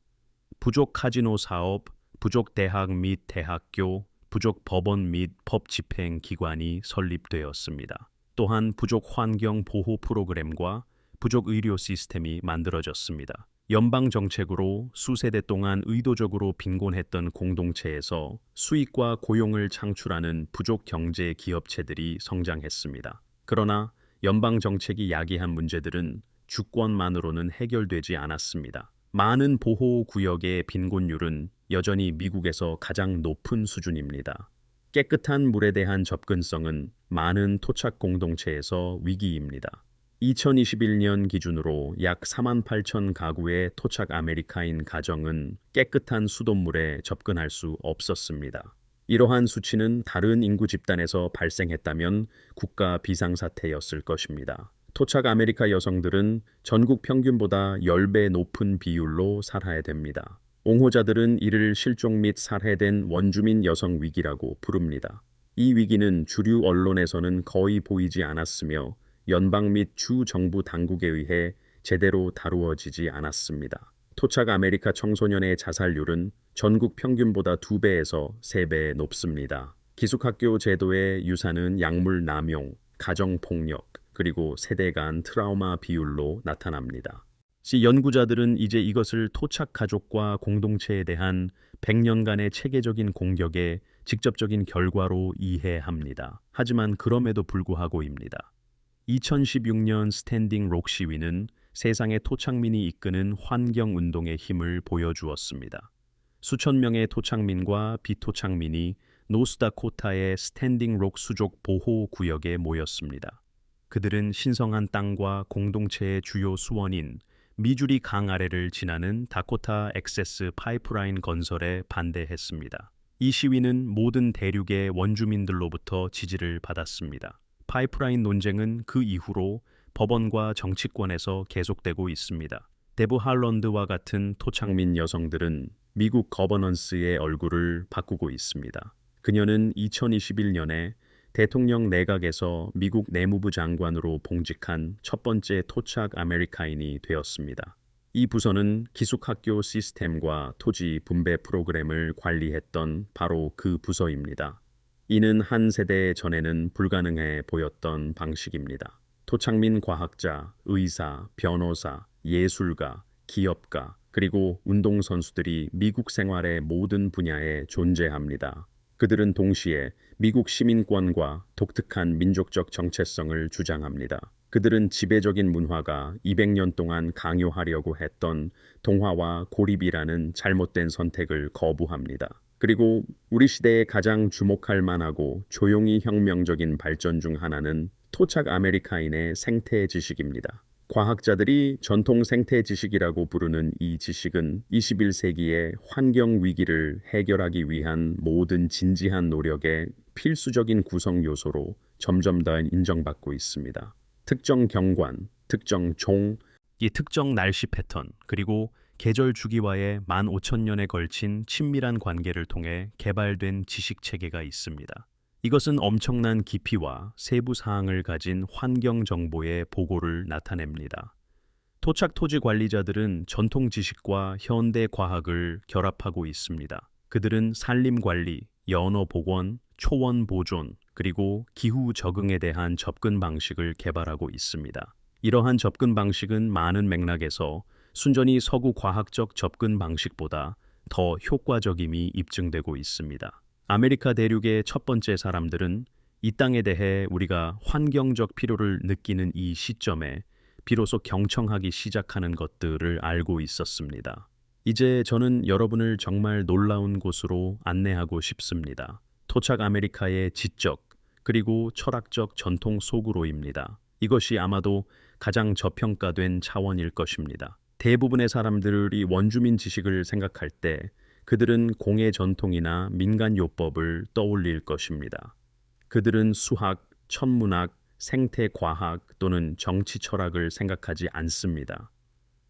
부족 카지노 사업, 부족 대학 및 대학교, 부족 법원 및 법 집행 기관이 설립되었습니다. 또한 부족 환경 보호 프로그램과 부족 의료 시스템이 만들어졌습니다. 연방 정책으로 수세대 동안 의도적으로 빈곤했던 공동체에서 수익과 고용을 창출하는 부족 경제 기업체들이 성장했습니다. 그러나 연방 정책이 야기한 문제들은 주권만으로는 해결되지 않았습니다. 많은 보호 구역의 빈곤율은 여전히 미국에서 가장 높은 수준입니다. 깨끗한 물에 대한 접근성은 많은 토착 공동체에서 위기입니다. 2021년 기준으로 약 48,000 가구의 토착 아메리카인 가정은 깨끗한 수돗물에 접근할 수 없었습니다. 이러한 수치는 다른 인구 집단에서 발생했다면 국가 비상사태였을 것입니다. 토착 아메리카 여성들은 전국 평균보다 10배 높은 비율로 살아야 됩니다. 옹호자들은 이를 실종 및 살해된 원주민 여성 위기라고 부릅니다. 이 위기는 주류 언론에서는 거의 보이지 않았으며 연방 및 주 정부 당국에 의해 제대로 다루어지지 않았습니다. 토착 아메리카 청소년의 자살률은 전국 평균보다 2배에서 3배 높습니다. 기숙학교 제도의 유사는 약물 남용, 가정폭력, 그리고 세대 간 트라우마 비율로 나타납니다. 연구자들은 이제 이것을 토착 가족과 공동체에 대한 100년간의 체계적인 공격의 직접적인 결과로 이해합니다. 하지만 그럼에도 불구하고입니다. 2016년 스탠딩 록 시위는 세상의 토착민이 이끄는 환경운동의 힘을 보여주었습니다. 수천 명의 토착민과 비토착민이 노스다코타의 스탠딩 록 수족 보호 구역에 모였습니다. 그들은 신성한 땅과 공동체의 주요 수원인 미주리 강 아래를 지나는 다코타 액세스 파이프라인 건설에 반대했습니다. 이 시위는 모든 대륙의 원주민들로부터 지지를 받았습니다. 파이프라인 논쟁은 그 이후로 법원과 정치권에서 계속되고 있습니다. 데브 할런드와 같은 토착민 여성들은 미국 거버넌스의 얼굴을 바꾸고 있습니다. 그녀는 2021년에 대통령 내각에서 미국 내무부 장관으로 봉직한 첫 번째 토착 아메리카인이 되었습니다. 이 부서는 기숙학교 시스템과 토지 분배 프로그램을 관리했던 바로 그 부서입니다. 이는 한 세대 전에는 불가능해 보였던 방식입니다. 토착민 과학자, 의사, 변호사, 예술가, 기업가, 그리고 운동선수들이 미국 생활의 모든 분야에 존재합니다. 그들은 동시에 미국 시민권과 독특한 민족적 정체성을 주장합니다. 그들은 지배적인 문화가 200년 동안 강요하려고 했던 동화와 고립이라는 잘못된 선택을 거부합니다. 그리고 우리 시대에 가장 주목할 만하고 조용히 혁명적인 발전 중 하나는 토착 아메리카인의 생태 지식입니다. 과학자들이 전통 생태 지식이라고 부르는 이 지식은 21세기의 환경 위기를 해결하기 위한 모든 진지한 노력의 필수적인 구성 요소로 점점 더 인정받고 있습니다. 특정 경관, 특정 종, 이 특정 날씨 패턴, 그리고 계절 주기와의 15,000년에 걸친 친밀한 관계를 통해 개발된 지식 체계가 있습니다. 이것은 엄청난 깊이와 세부 사항을 가진 환경 정보의 보고를 나타냅니다. 토착 토지 관리자들은 전통 지식과 현대 과학을 결합하고 있습니다. 그들은 산림 관리, 연어 복원, 초원 보존, 그리고 기후 적응에 대한 접근 방식을 개발하고 있습니다. 이러한 접근 방식은 많은 맥락에서 순전히 서구 과학적 접근 방식보다 더 효과적임이 입증되고 있습니다. 아메리카 대륙의 첫 번째 사람들은 이 땅에 대해 우리가 환경적 필요를 느끼는 이 시점에 비로소 경청하기 시작하는 것들을 알고 있었습니다. 이제 저는 여러분을 정말 놀라운 곳으로 안내하고 싶습니다. 토착 아메리카의 지적 그리고 철학적 전통 속으로입니다. 이것이 아마도 가장 저평가된 차원일 것입니다. 대부분의 사람들이 원주민 지식을 생각할 때 그들은 공예 전통이나 민간 요법을 떠올릴 것입니다. 그들은 수학, 천문학, 생태과학 또는 정치 철학을 생각하지 않습니다.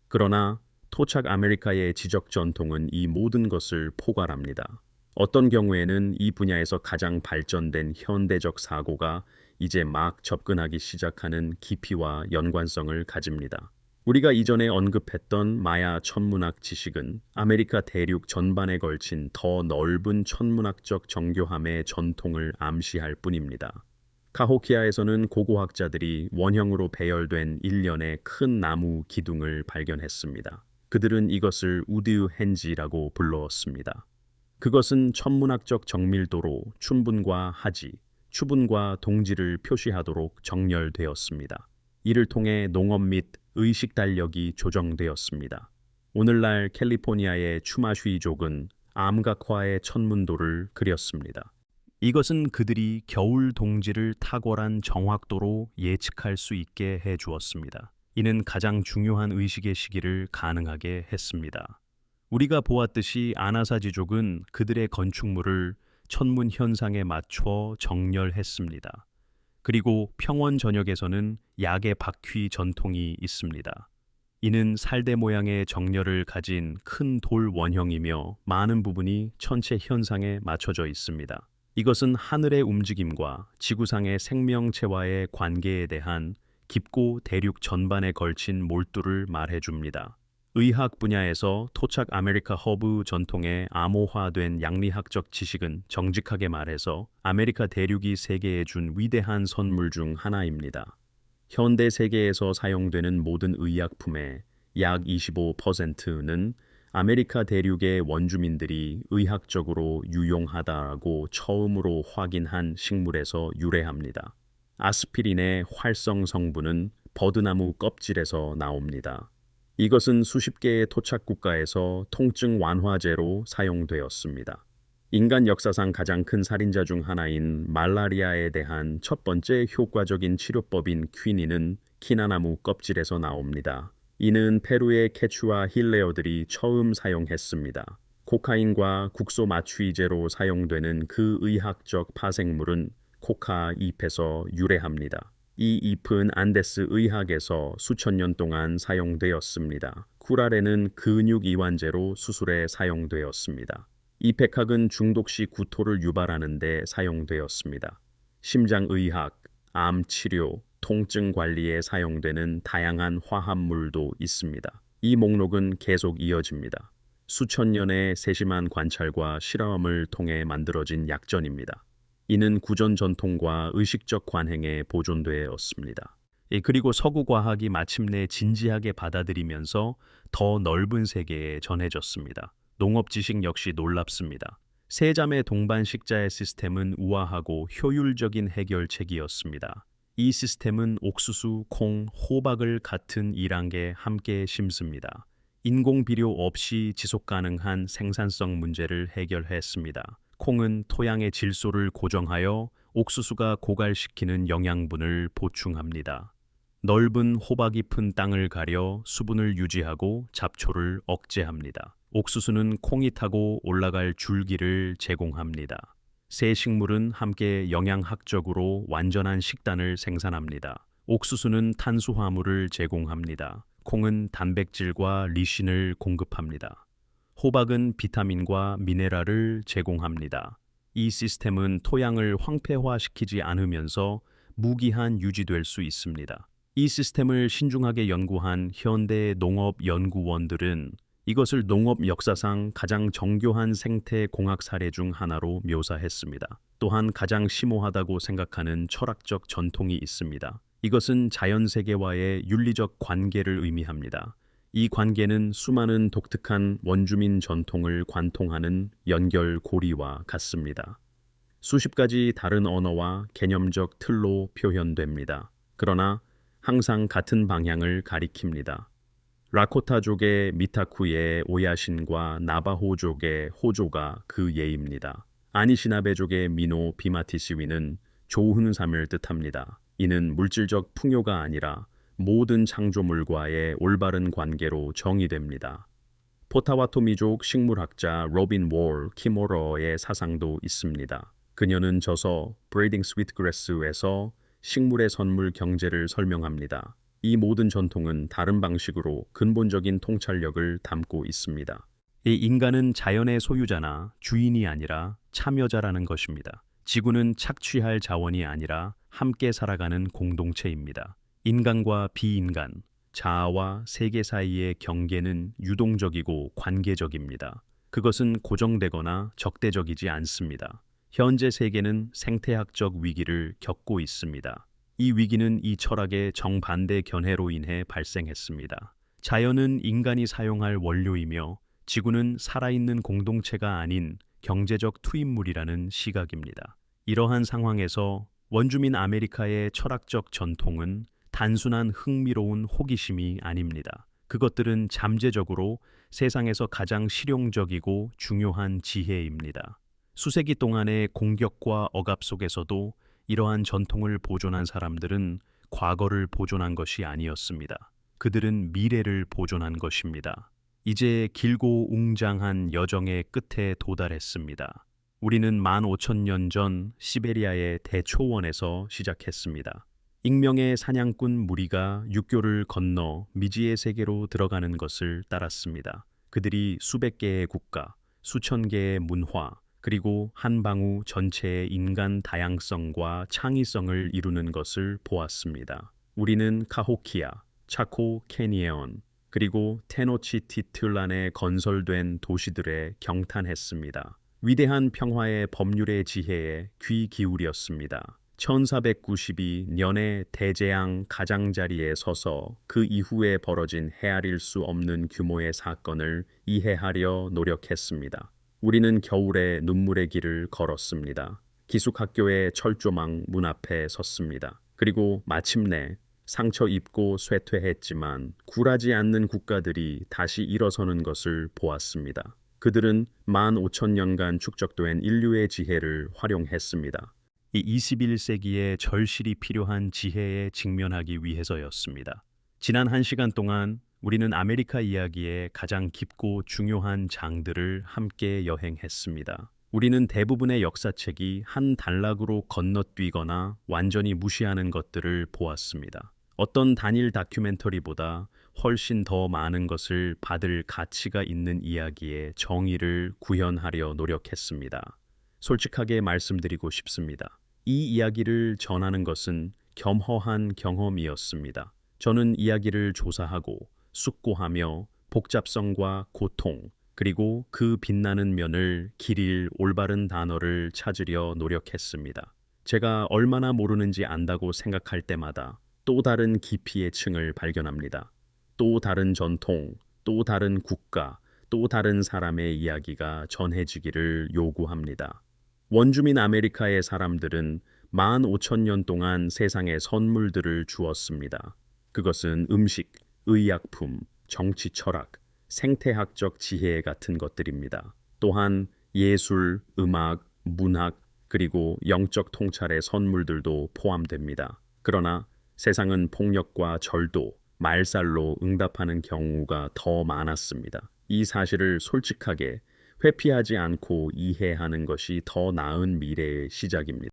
그러나 토착 아메리카의 지적 전통은 이 모든 것을 포괄합니다. 어떤 경우에는 이 분야에서 가장 발전된 현대적 사고가 이제 막 접근하기 시작하는 깊이와 연관성을 가집니다. 우리가 이전에 언급했던 마야 천문학 지식은 아메리카 대륙 전반에 걸친 더 넓은 천문학적 정교함의 전통을 암시할 뿐입니다. 카호키아에서는 고고학자들이 원형으로 배열된 일련의 큰 나무 기둥을 발견했습니다. 그들은 이것을 우드유 헨지라고 불렀습니다. 그것은 천문학적 정밀도로 춘분과 하지, 추분과 동지를 표시하도록 정렬되었습니다. 이를 통해 농업 및 의식 달력이 조정되었습니다. 오늘날 캘리포니아의 추마쉬족은 암각화의 천문도를 그렸습니다. 이것은 그들이 겨울 동지를 탁월한 정확도로 예측할 수 있게 해 주었습니다. 이는 가장 중요한 의식의 시기를 가능하게 했습니다. 우리가 보았듯이 아나사지족은 그들의 건축물을 천문 현상에 맞춰 정렬했습니다. 그리고 평원 전역에서는 약의 바퀴 전통이 있습니다. 이는 살대 모양의 정렬을 가진 큰 돌 원형이며 많은 부분이 천체 현상에 맞춰져 있습니다. 이것은 하늘의 움직임과 지구상의 생명체와의 관계에 대한 깊고 대륙 전반에 걸친 몰두를 말해줍니다. 의학 분야에서 토착 아메리카 허브 전통의 암호화된 양리학적 지식은 정직하게 말해서 아메리카 대륙이 세계에 준 위대한 선물 중 하나입니다. 현대 세계에서 사용되는 모든 의약품의 약 25%는 아메리카 대륙의 원주민들이 의학적으로 유용하다고 처음으로 확인한 식물에서 유래합니다. 아스피린의 활성 성분은 버드나무 껍질에서 나옵니다. 이것은 수십 개의 토착 국가에서 통증 완화제로 사용되었습니다. 인간 역사상 가장 큰 살인자 중 하나인 말라리아에 대한 첫 번째 효과적인 치료법인 퀴닌은 키나나무 껍질에서 나옵니다. 이는 페루의 케추아 힐레어들이 처음 사용했습니다. 코카인과 국소 마취제로 사용되는 그 의학적 파생물은 코카 잎에서 유래합니다. 이 잎은 안데스 의학에서 수천 년 동안 사용되었습니다. 쿠라레는 근육 이완제로 수술에 사용되었습니다. 이 백학은 중독 시 구토를 유발하는 데 사용되었습니다. 심장의학, 암치료, 통증 관리에 사용되는 다양한 화합물도 있습니다. 이 목록은 계속 이어집니다. 수천 년의 세심한 관찰과 실험을 통해 만들어진 약전입니다. 이는 구전 전통과 의식적 관행에 보존되었습니다. 그리고 서구 과학이 마침내 진지하게 받아들이면서 더 넓은 세계에 전해졌습니다. 농업 지식 역시 놀랍습니다. 세자매 동반 식자의 시스템은 우아하고 효율적인 해결책이었습니다. 이 시스템은 옥수수, 콩, 호박을 같은 1단계 함께 심습니다. 인공 비료 없이 지속 가능한 생산성 문제를 해결했습니다. 콩은 토양의 질소를 고정하여 옥수수가 고갈시키는 영양분을 보충합니다. 넓은 호박잎은 땅을 가려 수분을 유지하고 잡초를 억제합니다. 옥수수는 콩이 타고 올라갈 줄기를 제공합니다. 새 식물은 함께 영양학적으로 완전한 식단을 생산합니다. 옥수수는 탄수화물을 제공합니다. 콩은 단백질과 리신을 공급합니다. 호박은 비타민과 미네랄을 제공합니다. 이 시스템은 토양을 황폐화시키지 않으면서 무기한 유지될 수 있습니다. 이 시스템을 신중하게 연구한 현대 농업연구원들은 이것을 농업 역사상 가장 정교한 생태 공학 사례 중 하나로 묘사했습니다. 또한 가장 심오하다고 생각하는 철학적 전통이 있습니다. 이것은 자연 세계와의 윤리적 관계를 의미합니다. 이 관계는 수많은 독특한 원주민 전통을 관통하는 연결고리와 같습니다. 수십 가지 다른 언어와 개념적 틀로 표현됩니다. 그러나 항상 같은 방향을 가리킵니다. 라코타족의 미타쿠의 오야신과 나바호족의 호조가 그 예입니다. 아니시나베족의 미노 비마티시위는 좋은 삶을 뜻합니다. 이는 물질적 풍요가 아니라 모든 창조물과의 올바른 관계로 정의됩니다. 포타와토미족 식물학자 로빈 월 키모러의 사상도 있습니다. 그녀는 저서 Breeding Sweetgrass에서 식물의 선물 경제를 설명합니다. 이 모든 전통은 다른 방식으로 근본적인 통찰력을 담고 있습니다. 이 인간은 자연의 소유자나 주인이 아니라 참여자라는 것입니다. 지구는 착취할 자원이 아니라 함께 살아가는 공동체입니다. 인간과 비인간, 자아와 세계 사이의 경계는 유동적이고 관계적입니다. 그것은 고정되거나 적대적이지 않습니다. 현재 세계는 생태학적 위기를 겪고 있습니다. 이 위기는 이 철학의 정반대 견해로 인해 발생했습니다. 자연은 인간이 사용할 원료이며 지구는 살아있는 공동체가 아닌 경제적 투입물이라는 시각입니다. 이러한 상황에서 원주민 아메리카의 철학적 전통은 단순한 흥미로운 호기심이 아닙니다. 그것들은 잠재적으로 세상에서 가장 실용적이고 중요한 지혜입니다. 수세기 동안의 공격과 억압 속에서도 이러한 전통을 보존한 사람들은 과거를 보존한 것이 아니었습니다. 그들은 미래를 보존한 것입니다. 이제 길고 웅장한 여정의 끝에 도달했습니다. 우리는 15,000년 전 시베리아의 대초원에서 시작했습니다. 익명의 사냥꾼 무리가 육교를 건너 미지의 세계로 들어가는 것을 따랐습니다. 그들이 수백 개의 국가, 수천 개의 문화, 그리고 한 방우 전체의 인간 다양성과 창의성을 이루는 것을 보았습니다. 우리는 카호키아, 차코 캐니에온, 그리고 테노치티틀란에 건설된 도시들에 경탄했습니다. 위대한 평화의 법률의 지혜에 귀 기울였습니다. 1492년에 대재앙 가장자리에 서서 그 이후에 벌어진 헤아릴 수 없는 규모의 사건을 이해하려 노력했습니다. 우리는 겨울에 눈물의 길을 걸었습니다. 기숙학교의 철조망 문 앞에 섰습니다. 그리고 마침내 상처 입고 쇠퇴했지만 굴하지 않는 국가들이 다시 일어서는 것을 보았습니다. 그들은 15,000년간 축적된 인류의 지혜를 활용했습니다. 이 21세기에 절실히 필요한 지혜에 직면하기 위해서였습니다. 지난 1시간 동안 우리는 아메리카 이야기의 가장 깊고 중요한 장들을 함께 여행했습니다. 우리는 대부분의 역사책이 한 단락으로 건너뛰거나 완전히 무시하는 것들을 보았습니다. 어떤 단일 다큐멘터리보다 훨씬 더 많은 것을 받을 가치가 있는 이야기의 정의를 구현하려 노력했습니다. 솔직하게 말씀드리고 싶습니다. 이 이야기를 전하는 것은 겸허한 경험이었습니다. 저는 이야기를 조사하고 숙고하며 복잡성과 고통, 그리고 그 빛나는 면을 기릴 올바른 단어를 찾으려 노력했습니다. 제가 얼마나 모르는지 안다고 생각할 때마다 또 다른 깊이의 층을 발견합니다. 또 다른 전통, 또 다른 국가, 또 다른 사람의 이야기가 전해지기를 요구합니다. 원주민 아메리카의 사람들은 15,000년 동안 세상에 선물들을 주었습니다. 그것은 음식, 의약품, 정치 철학, 생태학적 지혜 같은 것들입니다. 또한 예술, 음악, 문학, 그리고 영적 통찰의 선물들도 포함됩니다. 그러나 세상은 폭력과 절도, 말살로 응답하는 경우가 더 많았습니다. 이 사실을 솔직하게 회피하지 않고 이해하는 것이 더 나은 미래의 시작입니다.